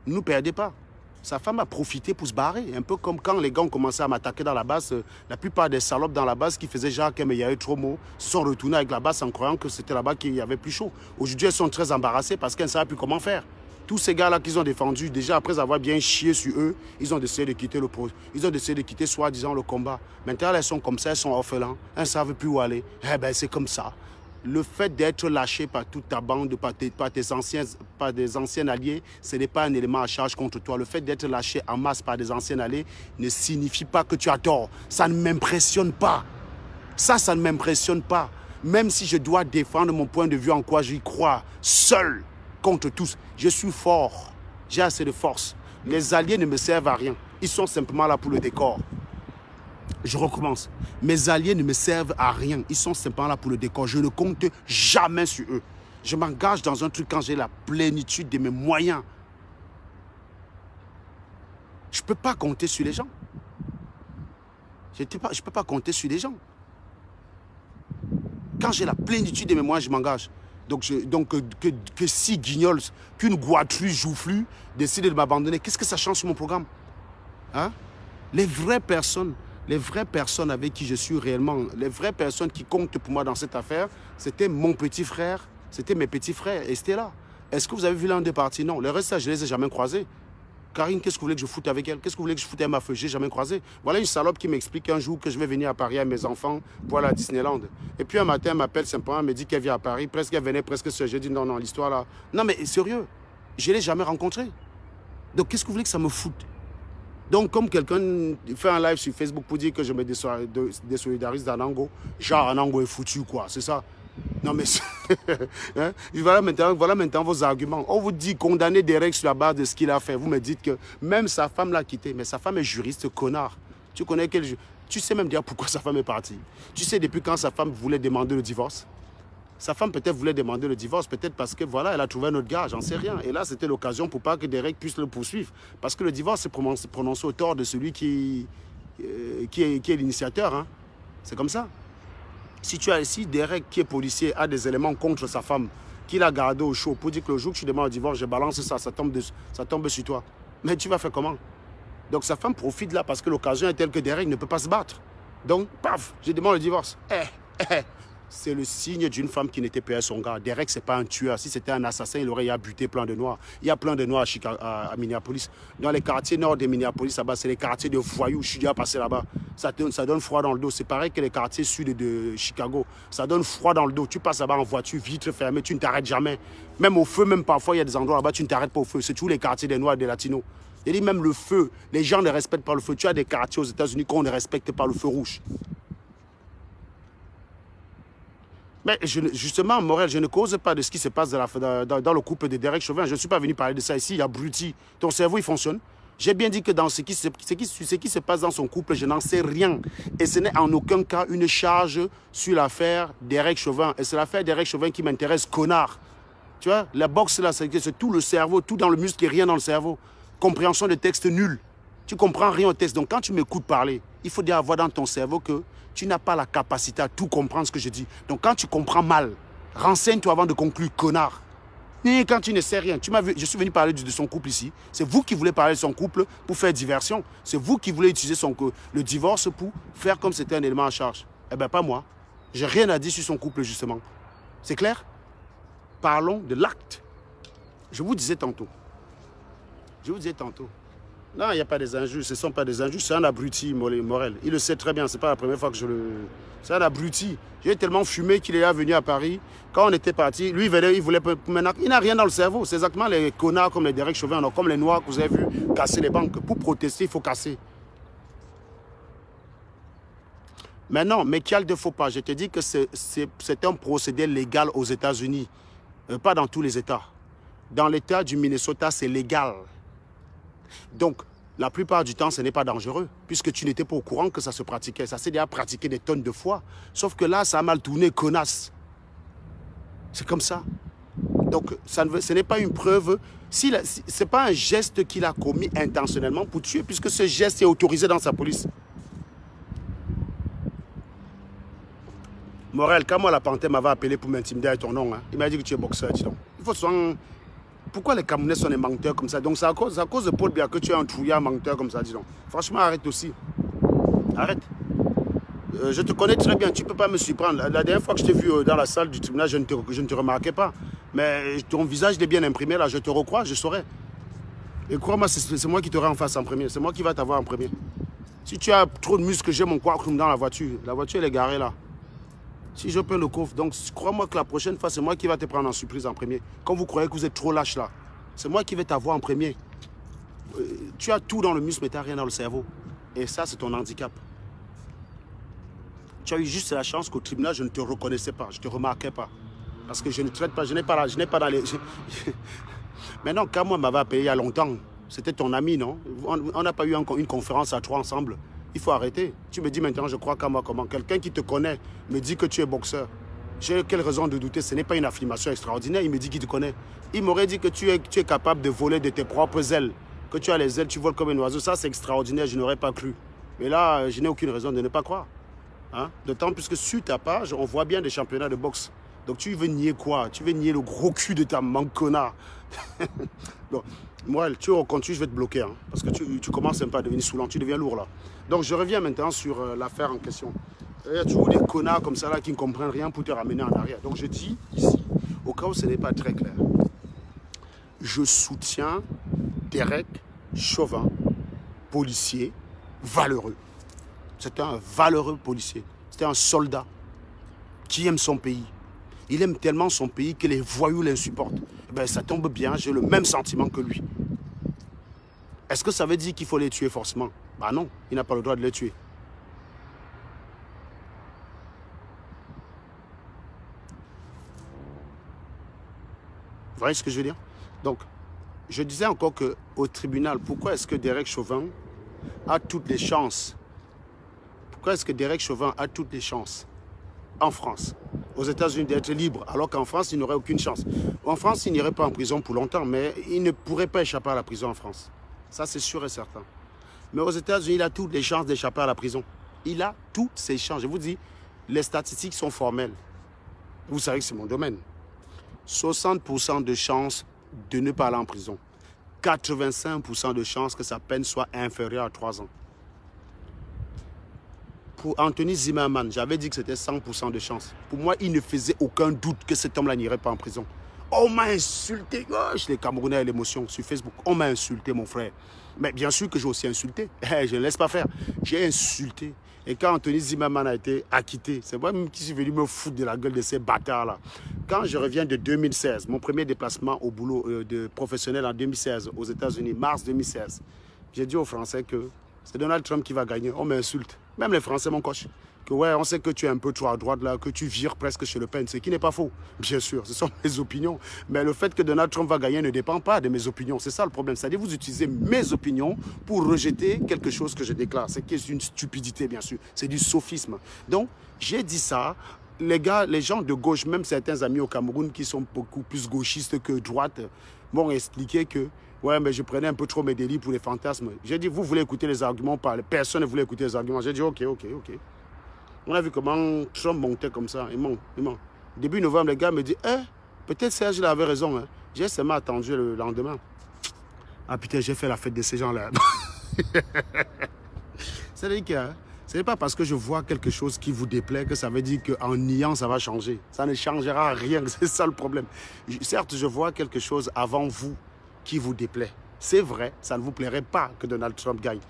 Ne nous perdez pas. Sa femme a profité pour se barrer. Un peu comme quand les gars ont commencé à m'attaquer dans la base. La plupart des salopes dans la base qui faisaient genre qu'il y avait trop mot se sont retournés avec la base en croyant que c'était là-bas qu'il y avait plus chaud. Aujourd'hui, elles sont très embarrassées parce qu'elles ne savent plus comment faire. Tous ces gars-là qu'ils ont défendus, déjà après avoir bien chié sur eux, ils ont décidé de quitter ils ont décidé de quitter soi-disant le combat. Maintenant, elles sont comme ça, elles sont orphelins, elles ne savent plus où aller. Eh bien, c'est comme ça. Le fait d'être lâché par toute ta bande, par des anciens alliés, ce n'est pas un élément à charge contre toi. Le fait d'être lâché en masse par des anciens alliés ne signifie pas que tu as tort. Ça ne m'impressionne pas. Ça ne m'impressionne pas. Même si je dois défendre mon point de vue en quoi j'y crois, seul, contre tous. Je suis fort. J'ai assez de force. Les alliés ne me servent à rien. Ils sont simplement là pour le décor. Je recommence. Mes alliés ne me servent à rien. Ils sont simplement là pour le décor. Je ne compte jamais sur eux. Je m'engage dans un truc quand j'ai la plénitude de mes moyens. Je ne peux pas compter sur les gens. Je ne peux pas compter sur les gens. Quand j'ai la plénitude de mes moyens, je m'engage. Donc que si Guignols, qu'une Guatrus Joufflu décide de m'abandonner, qu'est-ce que ça change sur mon programme? Hein? Les vraies personnes avec qui je suis réellement, les vraies personnes qui comptent pour moi dans cette affaire, c'était mon petit frère, c'était mes petits frères, et c'était là. Est-ce que vous avez vu l'un des partis? Non, le reste, je ne les ai jamais croisés. Karine, qu'est-ce que vous voulez que je foute avec elle? Qu'est-ce que vous voulez que je foute avec ma feu? Je n'ai jamais croisé. Voilà une salope qui m'explique un jour que je vais venir à Paris avec mes enfants pour aller à Disneyland. Et puis un matin, elle m'appelle simplement, elle me dit qu'elle vient à Paris. Presque, elle venait presque ce jeudi. Non, l'histoire là. Non, mais sérieux, je ne l'ai jamais rencontrée. Donc, qu'est-ce que vous voulez que ça me foute? Donc, comme quelqu'un fait un live sur Facebook pour dire que je me désolidarise d'Anango, genre Anango est foutu, quoi, c'est ça? Non, mais hein? Voilà maintenant vos arguments. On vous dit condamner Derek sur la base de ce qu'il a fait. Vous me dites que même sa femme l'a quitté. Mais sa femme est juriste, connard. Tu connais quel juriste? Tu sais même dire pourquoi sa femme est partie. Tu sais depuis quand sa femme voulait demander le divorce? Sa femme peut-être voulait demander le divorce, peut-être parce que voilà, elle a trouvé un autre gars, j'en sais rien. Et là, c'était l'occasion pour pas que Derek puisse le poursuivre. Parce que le divorce est prononcé au tort de celui qui est l'initiateur. Hein. C'est comme ça. Si Derek, qui est policier, a des éléments contre sa femme, qu'il a gardé au chaud pour dire que le jour que tu demandes le divorce, je balance ça tombe sur toi. Mais tu vas faire comment? Donc sa femme profite là parce que l'occasion est telle que Derek ne peut pas se battre. Donc, paf, je demande le divorce. C'est le signe d'une femme qui n'était pas son gars. Derek, ce n'est pas un tueur. Si c'était un assassin, il aurait buté plein de noirs. Il y a plein de noirs à Minneapolis. Dans les quartiers nord de Minneapolis, là-bas, c'est les quartiers de voyous. Je suis déjà passé là-bas. Ça donne froid dans le dos. C'est pareil que les quartiers sud de Chicago. Ça donne froid dans le dos. Tu passes là-bas en voiture, vitre fermée, tu ne t'arrêtes jamais. Même au feu, même parfois, il y a des endroits là-bas, tu ne t'arrêtes pas au feu. C'est tous les quartiers des noirs et des latinos. Il dit même le feu. Les gens ne respectent pas le feu. Tu as des quartiers aux États-Unis qu'on ne respecte pas le feu rouge. Mais justement, Morel, je ne cause pas de ce qui se passe dans le couple de Derek Chauvin. Je ne suis pas venu parler de ça ici, abruti. Ton cerveau, il fonctionne. J'ai bien dit que dans ce qui se passe dans son couple, je n'en sais rien. Et ce n'est en aucun cas une charge sur l'affaire Derek Chauvin. Et c'est l'affaire Derek Chauvin qui m'intéresse, connard. Tu vois, la boxe là, c'est tout le cerveau, tout dans le muscle et rien dans le cerveau. Compréhension de texte nul. Tu comprends rien au texte. Donc quand tu m'écoutes parler, il faut dire avoir dans ton cerveau que tu n'as pas la capacité à tout comprendre ce que je dis. Donc quand tu comprends mal, renseigne-toi avant de conclure, connard. Et quand tu ne sais rien, tu m'as vu, je suis venu parler de son couple ici. C'est vous qui voulez parler de son couple pour faire diversion. C'est vous qui voulez utiliser le divorce pour faire comme c'était un élément à charge. Eh bien, pas moi. J'ai rien à dire sur son couple, justement. C'est clair? Parlons de l'acte. Je vous disais tantôt. Non, il n'y a pas des injustes. Ce ne sont pas des injustes. C'est un abruti, Morel. Il le sait très bien. Ce n'est pas la première fois que je le... C'est un abruti. J'ai tellement fumé qu'il est venu à Paris. Quand on était parti, lui, il voulait... Maintenant, il n'a rien dans le cerveau. C'est exactement les connards comme les Derek Chauvin, comme les Noirs que vous avez vus casser les banques. Pour protester, il faut casser. Maintenant, mais qu'il ne faut pas. Je te dis que c'est un procédé légal aux États-Unis. Pas dans tous les États. Dans l'État du Minnesota, c'est légal. Donc, la plupart du temps, ce n'est pas dangereux, puisque tu n'étais pas au courant que ça se pratiquait. Ça s'est déjà pratiqué des tonnes de fois. Sauf que là, ça a mal tourné, connasse. C'est comme ça. Donc, ce n'est pas une preuve. Ce n'est pas un geste qu'il a commis intentionnellement pour tuer, puisque ce geste est autorisé dans sa police. Morel, quand moi, la panthère m'avait appelé pour m'intimider avec ton nom, hein, il m'a dit que tu es boxeur, dis donc. Il faut souvent... Pourquoi les Camerounais sont des menteurs comme ça? Donc c'est à cause de Paul Biya que tu es un trouillard menteur comme ça, dis donc. Franchement, arrête aussi. Arrête. Je te connais très bien, tu ne peux pas me surprendre. La dernière fois que je t'ai vu dans la salle du tribunal, je ne te remarquais pas. Mais ton visage est bien imprimé, là, je te recrois, je saurais. Et crois-moi, c'est moi qui t'aurai en face en premier. C'est moi qui va t'avoir en premier. Si tu as trop de muscles, j'ai mon quacrum dans la voiture. La voiture, elle est garée là. Si je prends le coffre, donc crois-moi que la prochaine fois, c'est moi qui va te prendre en surprise en premier. Quand vous croyez que vous êtes trop lâche là, c'est moi qui vais t'avoir en premier. Tu as tout dans le muscle, mais tu n'as rien dans le cerveau. Et ça, c'est ton handicap. Tu as eu juste la chance qu'au tribunal, je ne te reconnaissais pas, je ne te remarquais pas. Parce que je ne traite pas, je n'ai pas dans les... Maintenant, quand moi m'avait appelé il y a longtemps, c'était ton ami, non? On n'a pas eu une conférence à trois ensemble. Il faut arrêter. Tu me dis maintenant, je crois qu'à moi, comment? Quelqu'un qui te connaît me dit que tu es boxeur. J'ai quelle raison de douter? Ce n'est pas une affirmation extraordinaire. Il me dit qu'il te connaît. Il m'aurait dit que tu es capable de voler de tes propres ailes. Que tu as les ailes, tu voles comme un oiseau. Ça, c'est extraordinaire. Je n'aurais pas cru. Mais là, je n'ai aucune raison de ne pas croire. Hein? D'autant plus que sur ta page, on voit bien des championnats de boxe. Donc tu veux nier quoi? Tu veux nier le gros cul de ta maman, connard. Bon, moi, tu continues, je vais te bloquer. Hein, parce que tu commences un peu à devenir saoulant. Tu deviens lourd là. Donc je reviens maintenant sur l'affaire en question. Il y a toujours des connards comme ça là qui ne comprennent rien pour te ramener en arrière. Donc je dis ici, au cas où ce n'est pas très clair, je soutiens Derek Chauvin, policier valeureux. C'est un valeureux policier. C'est un soldat qui aime son pays. Il aime tellement son pays que les voyous l'insupportent. Eh bien, ça tombe bien, j'ai le même sentiment que lui. Est-ce que ça veut dire qu'il faut les tuer forcément? Bah non, il n'a pas le droit de les tuer. Vous voyez ce que je veux dire? Donc, je disais encore qu'au tribunal, pourquoi est-ce que Derek Chauvin a toutes les chances? Pourquoi est-ce que Derek Chauvin a toutes les chances en France, aux États-Unis, d'être libre, alors qu'en France, il n'aurait aucune chance? En France, il n'irait pas en prison pour longtemps, mais il ne pourrait pas échapper à la prison en France. Ça, c'est sûr et certain. Mais aux États-Unis, il a toutes les chances d'échapper à la prison. Il a toutes ces chances. Je vous dis, les statistiques sont formelles. Vous savez que c'est mon domaine. 60% de chances de ne pas aller en prison. 85% de chances que sa peine soit inférieure à 3 ans. Pour Anthony Zimmerman, j'avais dit que c'était 100% de chance. Pour moi, il ne faisait aucun doute que cet homme-là n'irait pas en prison. On m'a insulté, les Camerounais à l'émotion sur Facebook. On m'a insulté, mon frère. Mais bien sûr que j'ai aussi insulté. Je ne laisse pas faire. J'ai insulté. Et quand Anthony Zimmerman a été acquitté, c'est moi-même qui suis venu me foutre de la gueule de ces bâtards-là. Quand je reviens de 2016, mon premier déplacement au boulot de professionnel en 2016 aux États-Unis, mars 2016, j'ai dit aux Français que c'est Donald Trump qui va gagner. On m'insulte. Même les Français m'ont coché. que ouais, on sait que tu es un peu trop à droite là, que tu vires presque chez Le Pen, ce qui n'est pas faux, bien sûr, ce sont mes opinions. Mais le fait que Donald Trump va gagner ne dépend pas de mes opinions, c'est ça le problème. C'est-à-dire vous utilisez mes opinions pour rejeter quelque chose que je déclare. C'est une stupidité, bien sûr, c'est du sophisme. Donc, j'ai dit ça, les gars, les gens de gauche, même certains amis au Cameroun qui sont beaucoup plus gauchistes que droite, m'ont expliqué que ouais, mais je prenais un peu trop mes délits pour les fantasmes. J'ai dit, vous voulez écouter les arguments, personne ne voulait écouter les arguments. J'ai dit, ok. On a vu comment Trump montait comme ça. Il monte. Début novembre, les gars me disent, peut-être Serge il avait raison. Hein. J'ai seulement attendu le lendemain. Ah putain, j'ai fait la fête de ces gens-là. C'est-à-dire que ce n'est pas parce que je vois quelque chose qui vous déplaît que ça veut dire qu'en niant, ça va changer. Ça ne changera rien, c'est ça le problème. Certes, je vois quelque chose avant vous qui vous déplaît. C'est vrai, ça ne vous plairait pas que Donald Trump gagne.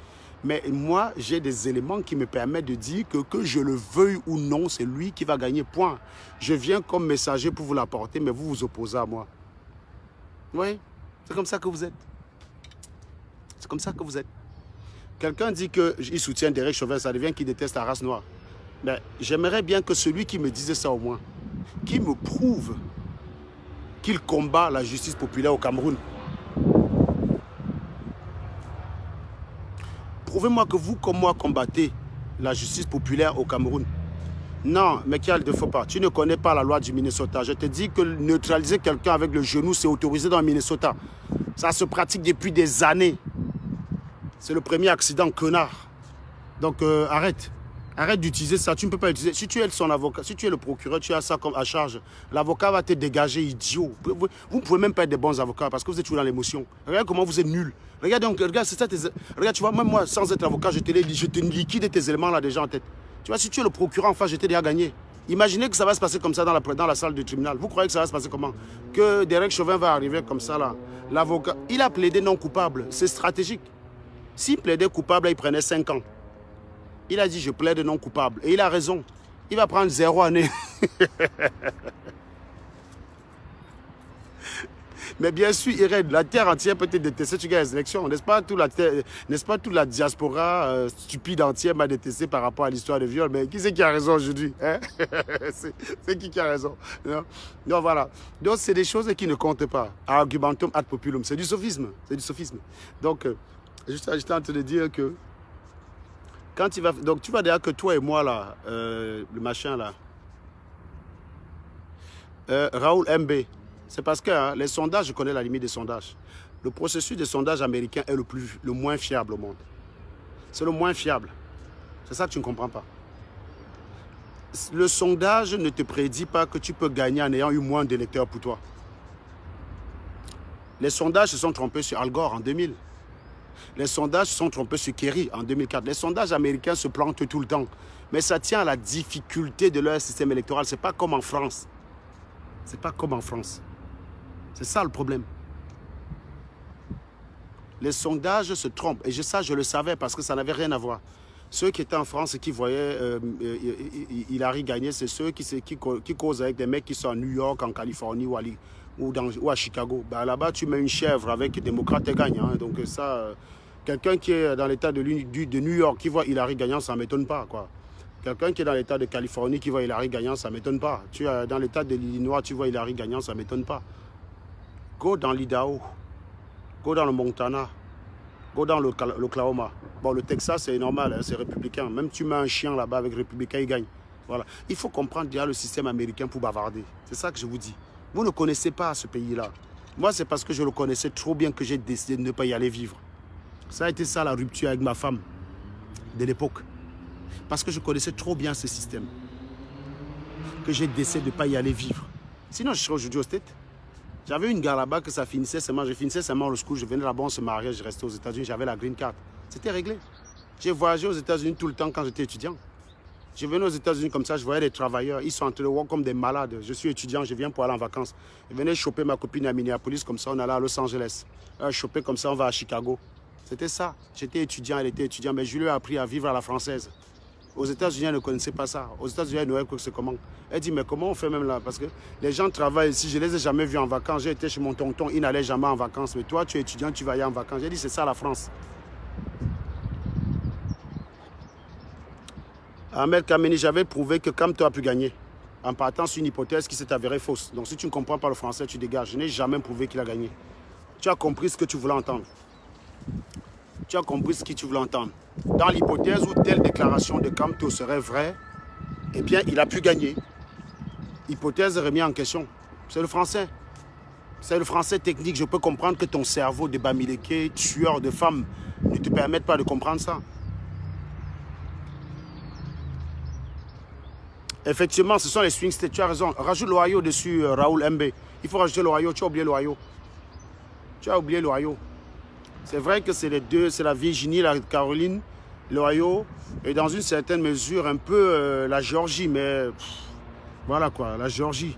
Mais moi, j'ai des éléments qui me permettent de dire que je le veuille ou non, c'est lui qui va gagner, point. Je viens comme messager pour vous l'apporter, mais vous vous opposez à moi. Oui, c'est comme ça que vous êtes. C'est comme ça que vous êtes. Quelqu'un dit qu'il soutient Derek Chauvin, ça devient qu'il déteste la race noire. Mais j'aimerais bien que celui qui me disait ça au moins, qui me prouve qu'il combat la justice populaire au Cameroun. Prouvez-moi que vous, comme moi, combattez la justice populaire au Cameroun. Non, Mekial, ne faut pas. Tu ne connais pas la loi du Minnesota. Je te dis que neutraliser quelqu'un avec le genou, c'est autorisé dans le Minnesota. Ça se pratique depuis des années. C'est le premier accident, connard. Donc, arrête. Arrête d'utiliser ça. Tu ne peux pas utiliser. Si tu es son avocat, si tu es le procureur, tu as ça comme à charge. L'avocat va te dégager, idiot. Vous ne pouvez même pas être des bons avocats parce que vous êtes toujours dans l'émotion. Regarde comment vous êtes nuls. Regarde, donc, regarde, c'est ça. Regarde, tu vois, même moi, sans être avocat, je te liquide tes éléments là déjà en tête. Tu vois, si tu es le procureur en face, je t'ai déjà gagné. Imaginez que ça va se passer comme ça dans la salle du tribunal. Vous croyez que ça va se passer comment? Que Derek Chauvin va arriver comme ça là. L'avocat, il a plaidé non coupable. C'est stratégique. S'il plaidait coupable, il prenait 5 ans. Il a dit, je plaide non coupable. Et il a raison. Il va prendre 0 année. Mais bien sûr, Irène, la terre entière peut te détester, tu gagnes les élections. N'est-ce pas toute la diaspora stupide entière m'a détesté par rapport à l'histoire de viol? Mais qui c'est qui a raison aujourd'hui, hein? C'est qui a raison? Non, voilà. Donc, c'est des choses qui ne comptent pas. Argumentum ad populum. C'est du sophisme. C'est du sophisme. Donc, j'étais en train de dire que quand tu vas... Donc, tu vas dire que toi et moi, là, le machin, là, Raoul MB, c'est parce que hein, les sondages, je connais la limite des sondages. Le processus des sondages américains est le moins fiable au monde. C'est le moins fiable. C'est ça que tu ne comprends pas. Le sondage ne te prédit pas que tu peux gagner en ayant eu moins d'électeurs pour toi. Les sondages se sont trompés sur Al Gore en 2000. Les sondages se sont trompés sur Kerry en 2004. Les sondages américains se plantent tout le temps. Mais ça tient à la difficulté de leur système électoral. Ce n'est pas comme en France. C'est pas comme en France. C'est ça le problème. Les sondages se trompent. Et ça, je le savais parce que ça n'avait rien à voir. Ceux qui étaient en France et qui voyaient Hillary gagner, c'est ceux qui causent avec des mecs qui sont à New York, en Californie ou à Chicago. Ben, là-bas, tu mets une chèvre avec les démocrates et gagne. Hein. Donc ça, quelqu'un qui est dans l'état de New York qui voit Hillary gagnant, ça ne m'étonne pas, quoi. Quelqu'un qui est dans l'état de Californie qui voit Hillary gagnant, ça ne m'étonne pas. Tu es dans l'état de l'Illinois, tu vois Hillary gagnant, ça ne m'étonne pas. Go dans l'Idaho, go dans le Montana, go dans l'Oklahoma. Bon, le Texas, c'est normal, hein, c'est républicain. Même tu mets un chien là-bas avec républicain, il gagne. Voilà. Il faut comprendre déjà le système américain pour bavarder. C'est ça que je vous dis. Vous ne connaissez pas ce pays-là. Moi, c'est parce que je le connaissais trop bien que j'ai décidé de ne pas y aller vivre. Ça a été ça la rupture avec ma femme de l'époque. Parce que je connaissais trop bien ce système. Que j'ai décidé de ne pas y aller vivre. Sinon, je serais aujourd'hui au States. J'avais une gare là-bas que ça finissait seulement. Je finissais seulement le school. Je venais là-bas, on se mariait, je restais aux États-Unis. J'avais la green card. C'était réglé. J'ai voyagé aux États-Unis tout le temps quand j'étais étudiant. Je venais aux États-Unis comme ça, je voyais des travailleurs. Ils sont en train de voir comme des malades. Je suis étudiant, je viens pour aller en vacances. Je venais choper ma copine à Minneapolis, comme ça, on allait à Los Angeles. Choper comme ça, on va à Chicago. C'était ça. J'étais étudiant, elle était étudiante, mais je lui ai appris à vivre à la française. Aux États-Unis, elle ne connaissait pas ça. Aux États-Unis, elle ne savait pas c'est comment. Elle dit, mais comment on fait même là? Parce que les gens travaillent ici, je ne les ai jamais vus en vacances. J'ai été chez mon tonton, il n'allait jamais en vacances. Mais toi, tu es étudiant, tu vas y aller en vacances. J'ai dit, c'est ça la France. Ahmed Kameni, j'avais prouvé que Kamto a pu gagner en partant sur une hypothèse qui s'est avérée fausse. Donc si tu ne comprends pas le français, tu dégages. Je n'ai jamais prouvé qu'il a gagné. Tu as compris ce que tu voulais entendre. Tu as compris ce que tu voulais entendre. Dans l'hypothèse où telle déclaration de Kamto serait vraie, eh bien, il a pu gagner. Hypothèse remise en question. C'est le français. C'est le français technique. Je peux comprendre que ton cerveau de Bamileke, tueur de femmes, ne te permette pas de comprendre ça. Effectivement, ce sont les swing states. Tu as raison. Rajoute l'Ohio dessus, Raoul MB. Il faut rajouter l'Ohio. Tu as oublié l'Ohio. Tu as oublié l'Ohio. C'est vrai que c'est les deux, c'est la Virginie, la Caroline, l'Ohio, et dans une certaine mesure, un peu la Géorgie, mais voilà quoi, la Géorgie.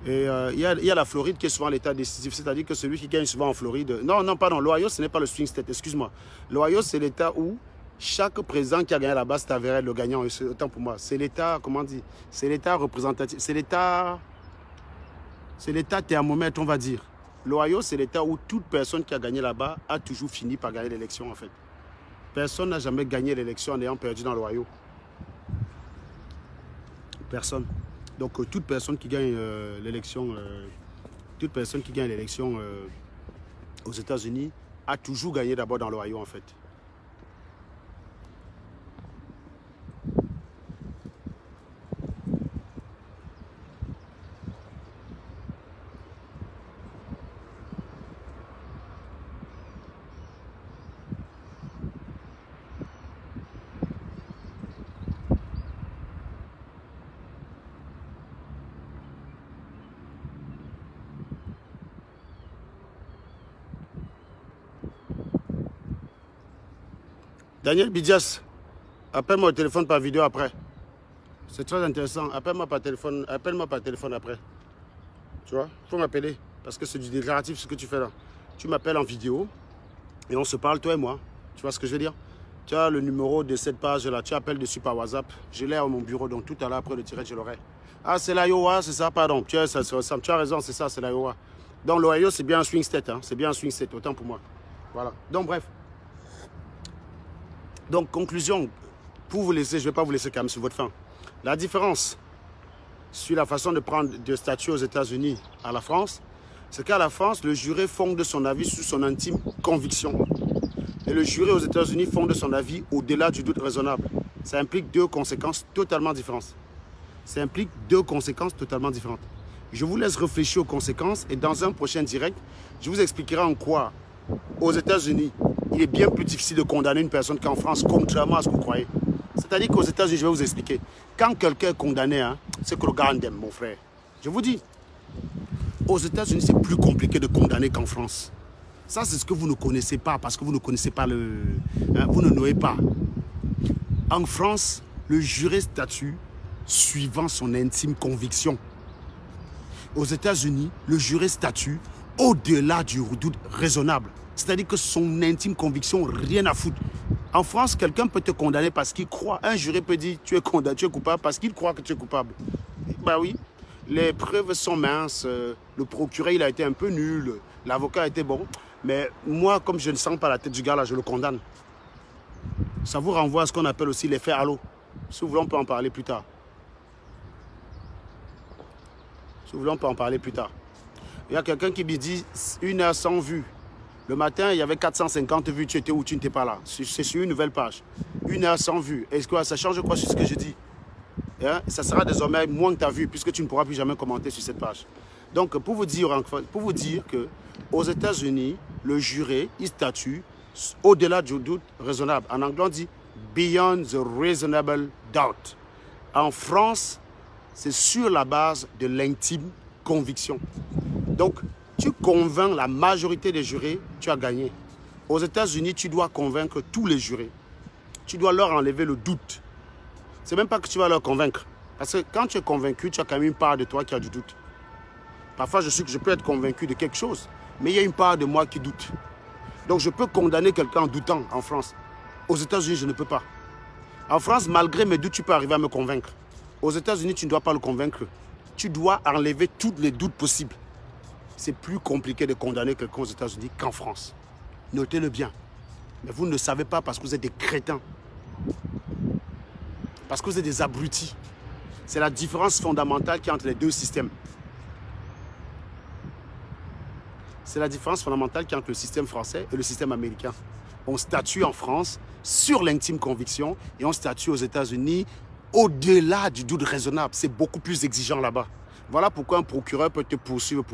Et il y a la Floride qui est souvent l'état décisif, c'est-à-dire que celui qui gagne souvent en Floride... Non, non, pardon, l'Ohio, ce n'est pas le swing state, excuse-moi. L'Ohio, c'est l'état où chaque président qui a gagné là-bas, c'est avéré le gagnant, et c'est autant pour moi. C'est l'état, comment on dit, c'est l'état représentatif, c'est l'état thermomètre, on va dire. L'Ohio, c'est l'état où toute personne qui a gagné là-bas a toujours fini par gagner l'élection, en fait. Personne n'a jamais gagné l'élection en ayant perdu dans l'Ohio. Personne. Donc, toute personne qui gagne l'élection, aux États-Unis a toujours gagné d'abord dans l'Ohio, en fait. Daniel Bidias, appelle-moi au téléphone par vidéo après. C'est très intéressant. Appelle-moi par téléphone après. Tu vois, il faut m'appeler parce que c'est du déclaratif ce que tu fais là. Tu m'appelles en vidéo et on se parle, toi et moi. Tu vois ce que je veux dire? Tu as le numéro de cette page là, tu appelles dessus par WhatsApp. Je l'ai à mon bureau, donc tout à l'heure après le direct, je l'aurai. Ah, c'est l'Iowa, c'est ça, pardon. Tu as raison, c'est ça, c'est l'Iowa. Donc l'Ohio, c'est bien un swing state, hein. C'est bien un swing state, autant pour moi. Voilà. Donc bref. Donc, conclusion, pour vous laisser, je ne vais pas vous laisser quand même sur votre faim. La différence sur la façon de prendre de statut aux États-Unis à la France, c'est qu'à la France, le juré fonde son avis sur son intime conviction. Et le juré aux États-Unis fonde son avis au-delà du doute raisonnable. Ça implique deux conséquences totalement différentes. Je vous laisse réfléchir aux conséquences et dans un prochain direct, je vous expliquerai en quoi, aux États-Unis, il est bien plus difficile de condamner une personne qu'en France, contrairement à ce que vous croyez. C'est-à-dire qu'aux États-Unis, je vais vous expliquer. Quand quelqu'un est condamné, hein, c'est que le gars aime, mon frère. Je vous dis, aux États-Unis, c'est plus compliqué de condamner qu'en France. Ça, c'est ce que vous ne connaissez pas, parce que vous ne connaissez pas le... Hein, vous ne knowez pas. En France, le juré statue suivant son intime conviction. Aux États-Unis, le juré statue au-delà du doute raisonnable. C'est-à-dire que son intime conviction, rien à foutre. En France, quelqu'un peut te condamner parce qu'il croit. Un juré peut dire tu es condamné, tu es coupable parce qu'il croit que tu es coupable. Bah oui, les preuves sont minces. Le procureur, il a été un peu nul. L'avocat a été bon. Mais moi, comme je ne sens pas la tête du gars là, je le condamne. Ça vous renvoie à ce qu'on appelle aussi l'effet halo. Si vous voulez, on peut en parler plus tard. Il y a quelqu'un qui me dit 1 heure sans vue. Le matin, il y avait 450 vues. Tu étais où? Tu n'étais pas là. C'est sur une nouvelle page. 1 heure sans vue. Est-ce que ça change quoi sur ce que je dis? Hein? Ça sera désormais moins que ta vue puisque tu ne pourras plus jamais commenter sur cette page. Donc, pour vous dire qu'aux États-Unis, le juré, il statue au-delà du doute raisonnable. En anglais, on dit beyond the reasonable doubt. En France, c'est sur la base de l'intime conviction. Donc, tu convaincs la majorité des jurés, tu as gagné. Aux États-Unis, tu dois convaincre tous les jurés. Tu dois leur enlever le doute. C'est même pas que tu vas leur convaincre. Parce que quand tu es convaincu, tu as quand même une part de toi qui a du doute. Parfois, je peux être convaincu de quelque chose, mais il y a une part de moi qui doute. Donc, je peux condamner quelqu'un en doutant en France. Aux États-Unis, je ne peux pas. En France, malgré mes doutes, tu peux arriver à me convaincre. Aux États-Unis, tu ne dois pas le convaincre. Tu dois enlever tous les doutes possibles. C'est plus compliqué de condamner quelqu'un aux États-Unis qu'en France. Notez-le bien. Mais vous ne le savez pas parce que vous êtes des crétins. Parce que vous êtes des abrutis. C'est la différence fondamentale qu'il y a entre les deux systèmes. C'est la différence fondamentale qu'il y a entre le système français et le système américain. On statue en France sur l'intime conviction et on statue aux États-Unis au-delà du doute raisonnable. C'est beaucoup plus exigeant là-bas. Voilà pourquoi un procureur peut te poursuivre.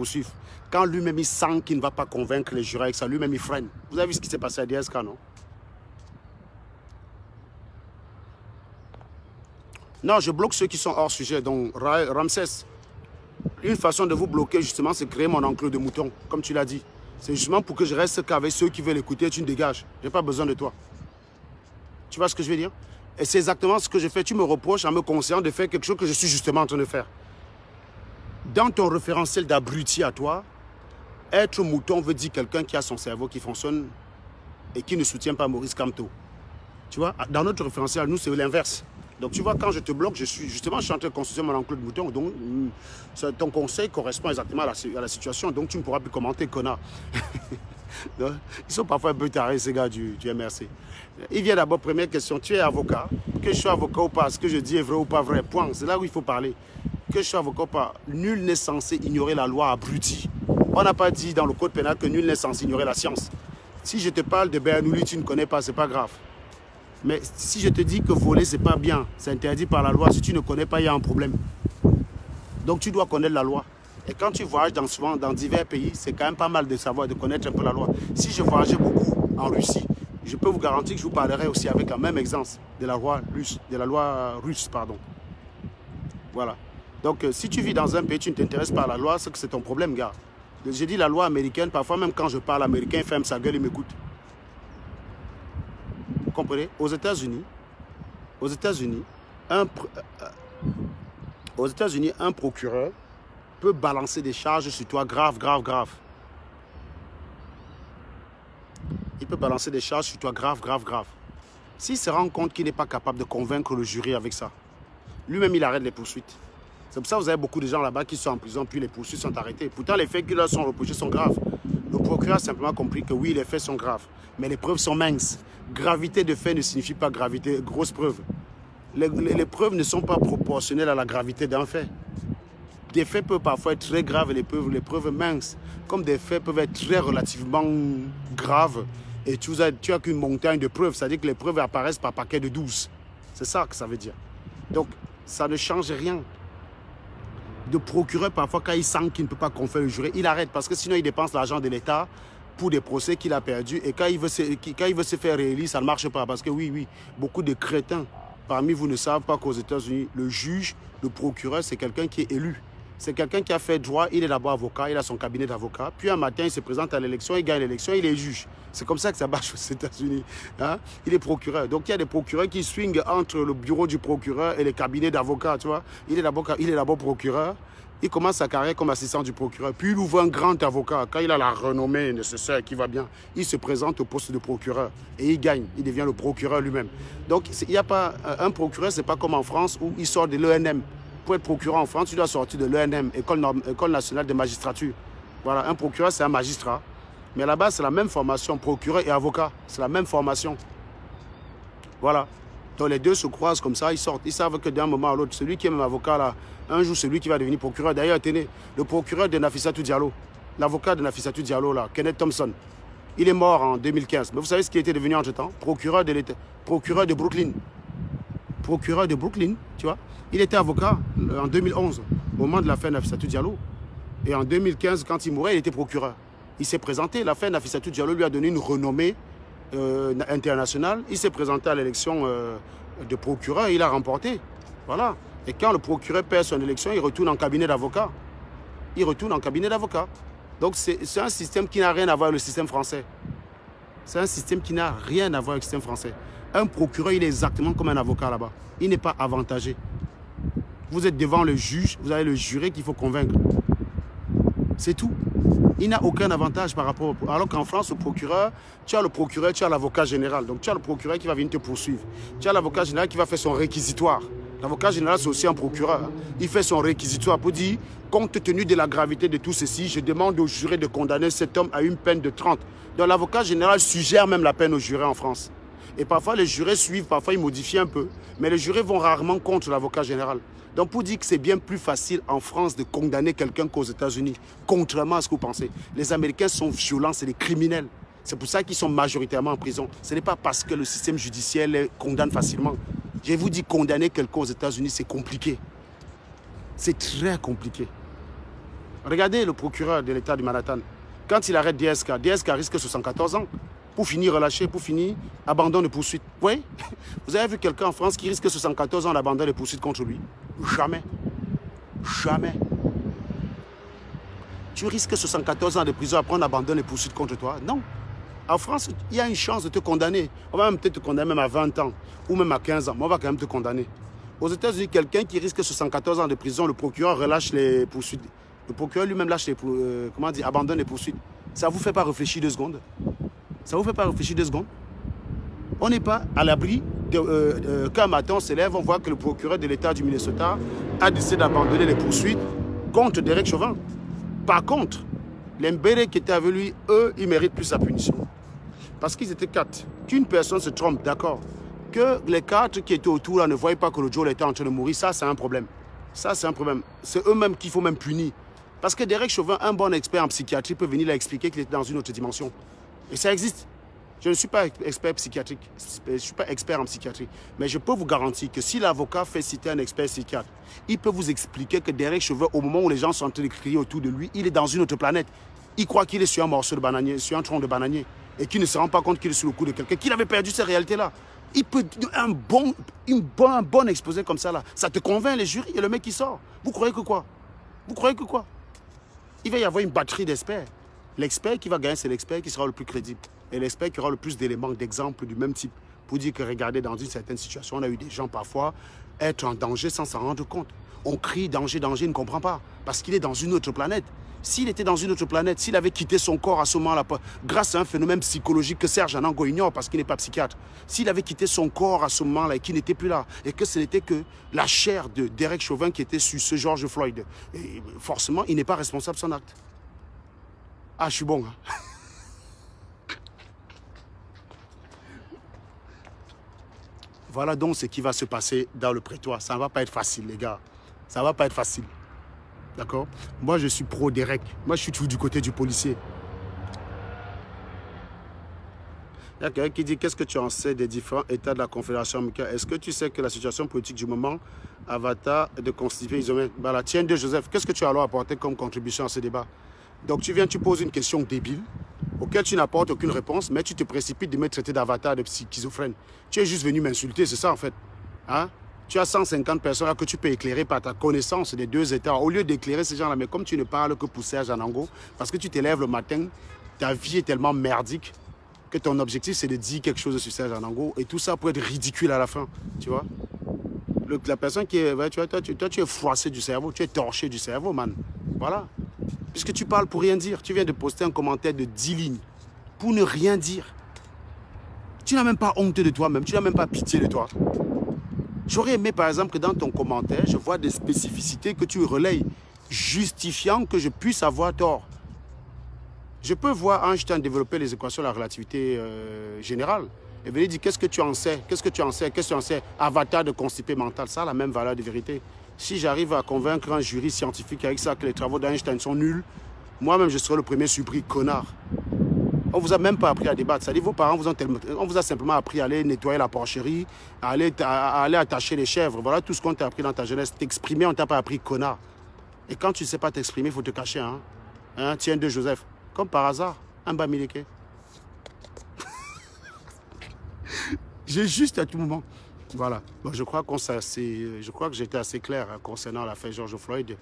Quand lui-même il sent qu'il ne va pas convaincre les jurés avec ça, lui-même il freine. Vous avez vu ce qui s'est passé à DSK, non? Non, je bloque ceux qui sont hors sujet. Donc, Ramsès, une façon de vous bloquer, justement, c'est créer mon enclos de mouton, comme tu l'as dit. C'est justement pour que je reste qu'avec ceux qui veulent écouter, tu me dégages. Je n'ai pas besoin de toi. Tu vois ce que je veux dire? Et c'est exactement ce que je fais. Tu me reproches en me conseillant de faire quelque chose que je suis justement en train de faire. Dans ton référentiel d'abruti à toi, être mouton veut dire quelqu'un qui a son cerveau qui fonctionne et qui ne soutient pas Maurice Kamto. Tu vois, dans notre référentiel, nous, c'est l'inverse. Donc, tu vois, quand je te bloque, je suis en train de constituer mon enclos de mouton. Donc, ton conseil correspond exactement à la situation. Donc, tu ne pourras plus commenter, connard. Ils sont parfois un peu tarés, ces gars du MRC. Il vient d'abord, première question. Tu es avocat. Que je sois avocat ou pas, ce que je dis est vrai ou pas vrai. Point. C'est là où il faut parler. Que je sois avocat ou pas, nul n'est censé ignorer la loi abrutie. On n'a pas dit dans le code pénal que nul n'est censé ignorer la science. Si je te parle de Bernoulli, tu ne connais pas, ce n'est pas grave. Mais si je te dis que voler, ce n'est pas bien, c'est interdit par la loi, si tu ne connais pas, il y a un problème. Donc tu dois connaître la loi. Et quand tu voyages souvent dans divers pays, c'est quand même pas mal de savoir, de connaître un peu la loi. Si je voyageais beaucoup en Russie, je peux vous garantir que je vous parlerai aussi avec la même exemple de la loi russe. Voilà. Donc si tu vis dans un pays, tu ne t'intéresses pas à la loi, c'est que c'est ton problème, gars. J'ai dit la loi américaine, parfois même quand je parle américain, il ferme sa gueule, il m'écoute. Vous comprenez? Aux États-Unis, un procureur peut balancer des charges sur toi grave. Il peut balancer des charges sur toi grave. S'il se rend compte qu'il n'est pas capable de convaincre le jury avec ça, lui-même il arrête les poursuites. C'est pour ça que vous avez beaucoup de gens là-bas qui sont en prison, puis les poursuites sont arrêtées. Pourtant, les faits qui leur sont reprochés sont graves. Le procureur a simplement compris que oui, les faits sont graves, mais les preuves sont minces. Gravité de fait ne signifie pas gravité, grosse preuve. Les preuves ne sont pas proportionnelles à la gravité d'un fait. Des faits peuvent parfois être très graves et les preuves minces, comme des faits peuvent être très relativement graves. Et tu as qu'une montagne de preuves, c'est-à-dire que les preuves apparaissent par paquet de 12. C'est ça que ça veut dire. Donc, ça ne change rien. De procureur, parfois, quand il sent qu'il ne peut pas confier le juré, il arrête parce que sinon, il dépense l'argent de l'État pour des procès qu'il a perdus. Et quand il veut se faire réélire, ça ne marche pas. Parce que oui, beaucoup de crétins parmi vous ne savent pas qu'aux États-Unis, le juge, le procureur, c'est quelqu'un qui est élu. C'est quelqu'un qui a fait droit, il est d'abord avocat, il a son cabinet d'avocat. Puis un matin, il se présente à l'élection, il gagne l'élection, il est juge. C'est comme ça que ça marche aux États-Unis. Hein? Il est procureur. Donc il y a des procureurs qui swingent entre le bureau du procureur et les cabinets d'avocats, tu vois. Il est d'abord procureur. Il commence sa carrière comme assistant du procureur. Puis il ouvre un grand avocat. Quand il a la renommée nécessaire qui va bien, il se présente au poste de procureur. Et il gagne. Il devient le procureur lui-même. Donc il n'y a pas un procureur, ce n'est pas comme en France où il sort de l'ENM. Pour être procureur en France, tu dois sortir de l'ENM, École nationale de magistrature. Voilà, un procureur, c'est un magistrat. Mais là-bas, c'est la même formation, procureur et avocat. C'est la même formation. Voilà. Donc les deux se croisent comme ça, ils sortent. Ils savent que d'un moment à l'autre, celui qui est même avocat, là, un jour, c'est lui qui va devenir procureur. D'ailleurs, tenez, le procureur de Nafissatou Diallo, l'avocat de Nafissatou Diallo, là, Kenneth Thompson, il est mort en 2015. Mais vous savez ce qu'il était devenu entre-temps? Procureur de l'État, procureur de Brooklyn. Procureur de Brooklyn, tu vois. Il était avocat en 2011, au moment de l'affaire Nafissatou Diallo. Et en 2015, quand il mourait, il était procureur. Il s'est présenté, l'affaire Nafissatou Diallo lui a donné une renommée internationale. Il s'est présenté à l'élection de procureur et il a remporté. Voilà. Et quand le procureur perd son élection, il retourne en cabinet d'avocat. Donc c'est un système qui n'a rien à voir avec le système français. C'est un système qui n'a rien à voir avec le système français. Un procureur, il est exactement comme un avocat là-bas. Il n'est pas avantagé. Vous êtes devant le juge, vous avez le juré qu'il faut convaincre. C'est tout. Il n'a aucun avantage par rapport au... Alors qu'en France, le procureur, tu as le procureur, tu as l'avocat général. Donc tu as le procureur qui va venir te poursuivre. Tu as l'avocat général qui va faire son réquisitoire. L'avocat général, c'est aussi un procureur. Hein. Il fait son réquisitoire pour dire, compte tenu de la gravité de tout ceci, je demande au juré de condamner cet homme à une peine de 30. Donc l'avocat général suggère même la peine au juré en France. Et parfois, les jurés suivent, parfois ils modifient un peu. Mais les jurés vont rarement contre l'avocat général. Donc pour dire que c'est bien plus facile en France de condamner quelqu'un qu'aux États-Unis, contrairement à ce que vous pensez. Les Américains sont violents, c'est des criminels. C'est pour ça qu'ils sont majoritairement en prison. Ce n'est pas parce que le système judiciaire les condamne facilement. Je vous dis, condamner quelqu'un aux États-Unis, c'est compliqué. C'est très compliqué. Regardez le procureur de l'État du Manhattan. Quand il arrête DSK, DSK risque 74 ans. Pour finir relâché, pour finir abandon de poursuite. Oui, vous avez vu quelqu'un en France qui risque 74 ans d'abandon de poursuite contre lui? Jamais. Jamais. Tu risques 74 ans de prison après un abandon de poursuite contre toi? Non. En France, il y a une chance de te condamner. On va même peut-être te condamner même à 20 ans ou même à 15 ans, mais on va quand même te condamner. Aux États-Unis, quelqu'un qui risque 74 ans de prison, le procureur relâche les poursuites. Le procureur lui-même lâche les abandonne les poursuites. Ça ne vous fait pas réfléchir 2 secondes? Ça ne vous fait pas réfléchir 2 secondes? On n'est pas à l'abri qu'un matin on se lève, on voit que le procureur de l'État du Minnesota a décidé d'abandonner les poursuites contre Derek Chauvin. Par contre, les Mbéré qui étaient avec lui, eux, ils méritent plus sa punition. Parce qu'ils étaient 4. Qu'une personne se trompe, d'accord. Que les 4 qui étaient autour là, ne voyaient pas que le Joe était en train de mourir, ça c'est un problème. Ça c'est un problème. C'est eux-mêmes qu'il faut même punir. Parce que Derek Chauvin, un bon expert en psychiatrie, peut venir leur expliquer qu'il était dans une autre dimension. Et ça existe. Je ne suis pas expert psychiatrique, je ne suis pas expert en psychiatrie. Mais je peux vous garantir que si l'avocat fait citer un expert psychiatre, il peut vous expliquer que Derek Chauvin, au moment où les gens sont en train de crier autour de lui, il est dans une autre planète. Il croit qu'il est sur un morceau de bananier, sur un tronc de bananier, et qu'il ne se rend pas compte qu'il est sur le coup de quelqu'un, qu'il avait perdu ces réalités-là. Il peut un bon exposé comme ça, là. Ça te convainc, les jurys, et le mec qui sort. Vous croyez que quoi? Vous croyez que quoi? Il va y avoir une batterie d'experts. L'expert qui va gagner, c'est l'expert qui sera le plus crédible. Et l'expert qui aura le plus d'éléments, d'exemples du même type. Pour dire que, regardez, dans une certaine situation, on a eu des gens parfois être en danger sans s'en rendre compte. On crie danger, danger, il ne comprend pas. Parce qu'il est dans une autre planète. S'il était dans une autre planète, s'il avait quitté son corps à ce moment-là, grâce à un phénomène psychologique que Serge Anango ignore parce qu'il n'est pas psychiatre, s'il avait quitté son corps à ce moment-là et qu'il n'était plus là, et que ce n'était que la chair de Derek Chauvin qui était sur ce George Floyd, et forcément, il n'est pas responsable de son acte. Ah, je suis bon. Hein? Voilà donc ce qui va se passer dans le prétoire. Ça ne va pas être facile, les gars. Ça ne va pas être facile. D'accord? Moi, je suis pro-Derek. Moi, je suis toujours du côté du policier. Il y a quelqu'un qui dit, qu'est-ce que tu en sais des différents États de la Confédération américaine? Est-ce que tu sais que la situation politique du moment, Avatar, de constituer isomètre? Bah, la tienne de Joseph, qu'est-ce que tu as alors apporté comme contribution à ce débat? Donc, tu viens, tu poses une question débile, auquel tu n'apportes aucune réponse, mais tu te précipites de me traiter d'avatar, de schizophrène. Tu es juste venu m'insulter, c'est ça en fait. Hein? Tu as 150 personnes là que tu peux éclairer par ta connaissance des 2 États. Au lieu d'éclairer ces gens-là, mais comme tu ne parles que pour Serge Anango, parce que tu t'élèves le matin, ta vie est tellement merdique que ton objectif c'est de dire quelque chose sur Serge Anango et tout ça pour être ridicule à la fin, tu vois. La personne qui est... Ouais, toi, tu es froissé du cerveau, tu es torché du cerveau, man. Voilà. Puisque tu parles pour rien dire. Tu viens de poster un commentaire de 10 lignes pour ne rien dire. Tu n'as même pas honte de toi-même. Tu n'as même pas pitié de toi. J'aurais aimé, par exemple, que dans ton commentaire, je vois des spécificités que tu relayes, justifiant que je puisse avoir tort. Je peux voir Einstein développer les équations de la relativité générale. Et venir dire, qu'est-ce que tu en sais? Qu'est-ce que tu en sais? Qu'est-ce que tu en sais? Avatar de constipé mental, ça a la même valeur de vérité. Si j'arrive à convaincre un jury scientifique avec ça que les travaux d'Einstein sont nuls, moi-même je serai le premier surpris, connard. On ne vous a même pas appris à débattre. C'est-à-dire vos parents on vous a simplement appris à aller nettoyer la porcherie, à aller attacher les chèvres. Voilà tout ce qu'on t'a appris dans ta jeunesse. T'exprimer, on ne t'a pas appris, connard. Et quand tu ne sais pas t'exprimer, il faut te cacher. Hein? Tiens de Joseph. Comme par hasard, un bamileke. J'ai juste à tout moment. Voilà. Bon, je crois que j'étais assez clair concernant l'affaire George Floyd.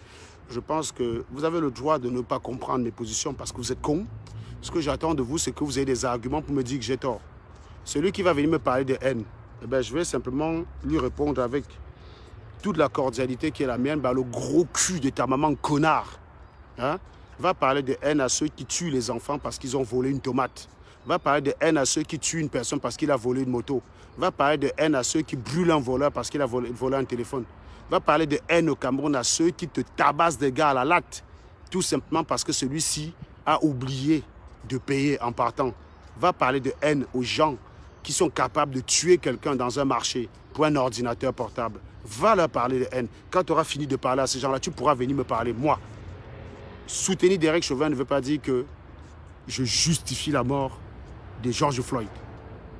Je pense que vous avez le droit de ne pas comprendre mes positions parce que vous êtes con. Ce que j'attends de vous, c'est que vous ayez des arguments pour me dire que j'ai tort. Celui qui va venir me parler de haine, eh bien, je vais simplement lui répondre avec toute la cordialité qui est la mienne. Ben, le gros cul de ta maman, connard. Hein? Va parler de haine à ceux qui tuent les enfants parce qu'ils ont volé une tomate. Va parler de haine à ceux qui tuent une personne parce qu'il a volé une moto. Va parler de haine à ceux qui brûlent un voleur parce qu'il a volé un téléphone. Va parler de haine au Cameroun à ceux qui te tabassent des gars à la latte. Tout simplement parce que celui-ci a oublié de payer en partant. Va parler de haine aux gens qui sont capables de tuer quelqu'un dans un marché pour un ordinateur portable. Va leur parler de haine. Quand tu auras fini de parler à ces gens-là, tu pourras venir me parler, moi. Soutenir Derek Chauvin ne veut pas dire que je justifie la mort de George Floyd.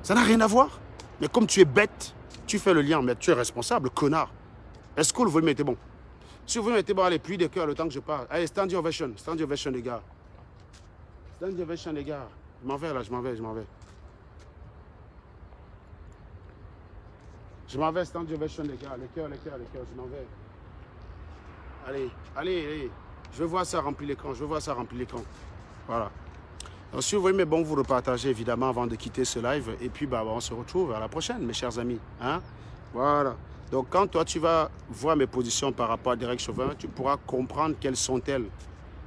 Ça n'a rien à voir. Mais comme tu es bête, tu fais le lien. Mais tu es responsable, connard. Est-ce que le volume était bon? Si le volume était bon, allez, pluie de cœur le temps que je parle. Allez, stand ovation, les gars. Stand ovation, les gars. Je m'en vais là, je m'en vais. Je m'en vais, stand ovation, les gars. Les cœurs, je m'en vais. Allez. Je veux voir ça remplir l'écran, Voilà. Donc, si vous voyez mes bons, vous repartagez évidemment avant de quitter ce live. Et puis, on se retrouve à la prochaine, mes chers amis. Hein? Voilà. Donc, quand toi, tu vas voir mes positions par rapport à Derek Chauvin, tu pourras comprendre quelles sont-elles.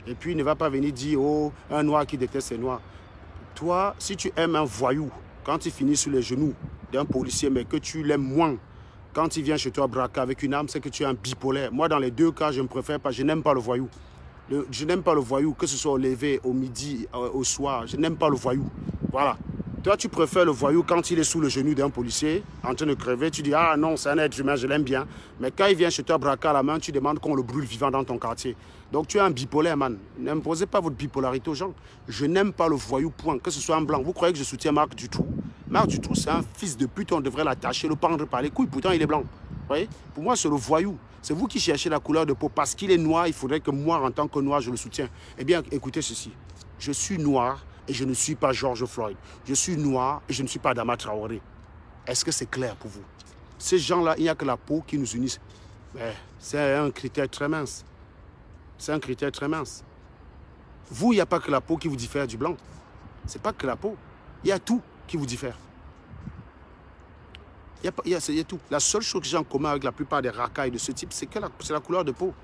Et puis, ne va pas venir dire, oh, un noir qui déteste les noirs. Toi, si tu aimes un voyou, quand il finit sur les genoux d'un policier, mais que tu l'aimes moins, quand il vient chez toi braquer avec une arme, c'est que tu es un bipolaire. Moi, dans les deux cas, je ne préfère pas, je n'aime pas le voyou. Je n'aime pas le voyou, que ce soit au lever, au midi, au soir. Je n'aime pas le voyou. Voilà. Toi, tu préfères le voyou quand il est sous le genou d'un policier, en train de crever. Tu dis, ah non, c'est un être humain, je l'aime bien. Mais quand il vient chez toi braquer à la main, tu demandes qu'on le brûle vivant dans ton quartier. Donc, tu es un bipolaire, man. N'imposez pas votre bipolarité aux gens. Je n'aime pas le voyou, point. Que ce soit un blanc. Vous croyez que je soutiens Marc Dutroux? Marc Dutroux, c'est un fils de pute. On devrait l'attacher, le pendre par les couilles. Pourtant, il est blanc. Vous voyez? Pour moi, c'est le voyou. C'est vous qui cherchez la couleur de peau. Parce qu'il est noir, il faudrait que moi, en tant que noir, je le soutienne. Eh bien, écoutez ceci. Je suis noir et je ne suis pas George Floyd. Je suis noir et je ne suis pas Adama Traoré. Est-ce que c'est clair pour vous? Ces gens-là, il n'y a que la peau qui nous unisse. C'est un critère très mince. C'est un critère très mince. Vous, il n'y a pas que la peau qui vous diffère du blanc. Ce n'est pas que la peau. Il y a tout qui vous diffère. Il y a tout. La seule chose que j'ai en commun avec la plupart des racailles de ce type, c'est la couleur de peau.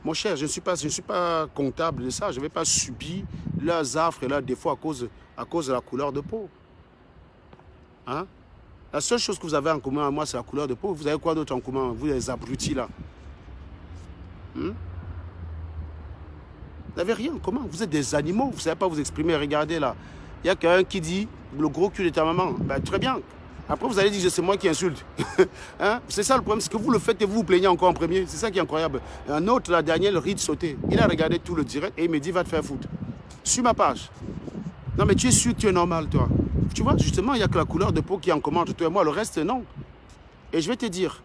Mon cher, je ne suis pas comptable de ça. Je ne vais pas subir leurs affres et leurs défauts à cause de la couleur de peau. Hein? La seule chose que vous avez en commun avec moi, c'est la couleur de peau. Vous avez quoi d'autre en commun, vous les abrutis là? Vous n'avez rien en commun. Vous êtes des animaux. Vous ne savez pas vous exprimer. Regardez là. Il y a quelqu'un qui dit le gros cul de ta maman. Ben, très bien. Après, vous allez dire que c'est moi qui insulte. Hein? C'est ça le problème, c'est que vous le faites et vous vous plaignez encore en premier. C'est ça qui est incroyable. Un autre, là, Daniel Reed sauté. Il a regardé tout le direct et il me dit, va te faire foutre. Sur ma page. Non, mais tu es sûr que tu es normal, toi. Tu vois, justement, il n'y a que la couleur de peau qui est en commun entre toi et moi. Le reste, non. Et je vais te dire,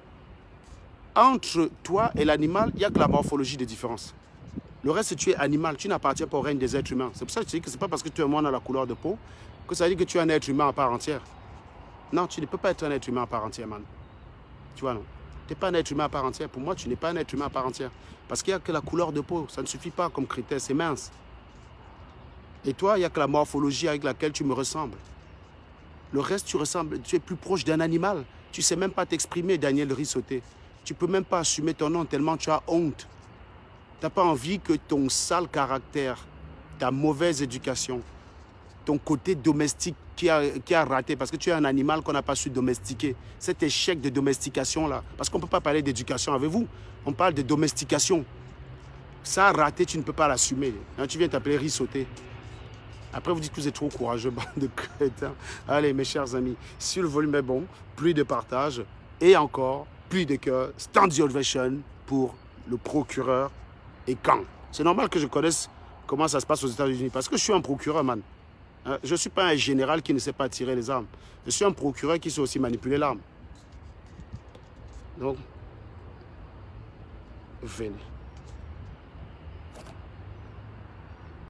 entre toi et l'animal, il n'y a que la morphologie de différence. Le reste, tu es animal. Tu n'appartiens pas au règne des êtres humains. C'est pour ça que je te dis que ce n'est pas parce que tu es moins dans la couleur de peau que ça veut dire que tu es un être humain à part entière. Non, tu ne peux pas être un être humain à part entière, man. Tu vois, non. Tu n'es pas un être humain à part entière. Pour moi, tu n'es pas un être humain à part entière. Parce qu'il n'y a que la couleur de peau. Ça ne suffit pas comme critère, c'est mince. Et toi, il n'y a que la morphologie avec laquelle tu me ressembles. Le reste, tu es plus proche d'un animal. Tu ne sais même pas t'exprimer, Daniel Rissoté. Tu ne peux même pas assumer ton nom tellement tu as honte. Tu n'as pas envie que ton sale caractère, ta mauvaise éducation, ton côté domestique qui a raté, parce que tu es un animal qu'on n'a pas su domestiquer. Cet échec de domestication-là, parce qu'on ne peut pas parler d'éducation avec vous, on parle de domestication. Ça a raté, tu ne peux pas l'assumer. Hein, tu viens t'appeler Rissoté. Après, vous dites que vous êtes trop courageux, bande de crétins. Allez, mes chers amis, si le volume est bon, plus de partage et encore plus de cœur. Stand the ovation pour le procureur et quand. C'est normal que je connaisse comment ça se passe aux États-Unis, parce que je suis un procureur, man. Je ne suis pas un général qui ne sait pas tirer les armes. Je suis un procureur qui sait aussi manipuler l'arme. Donc, venez.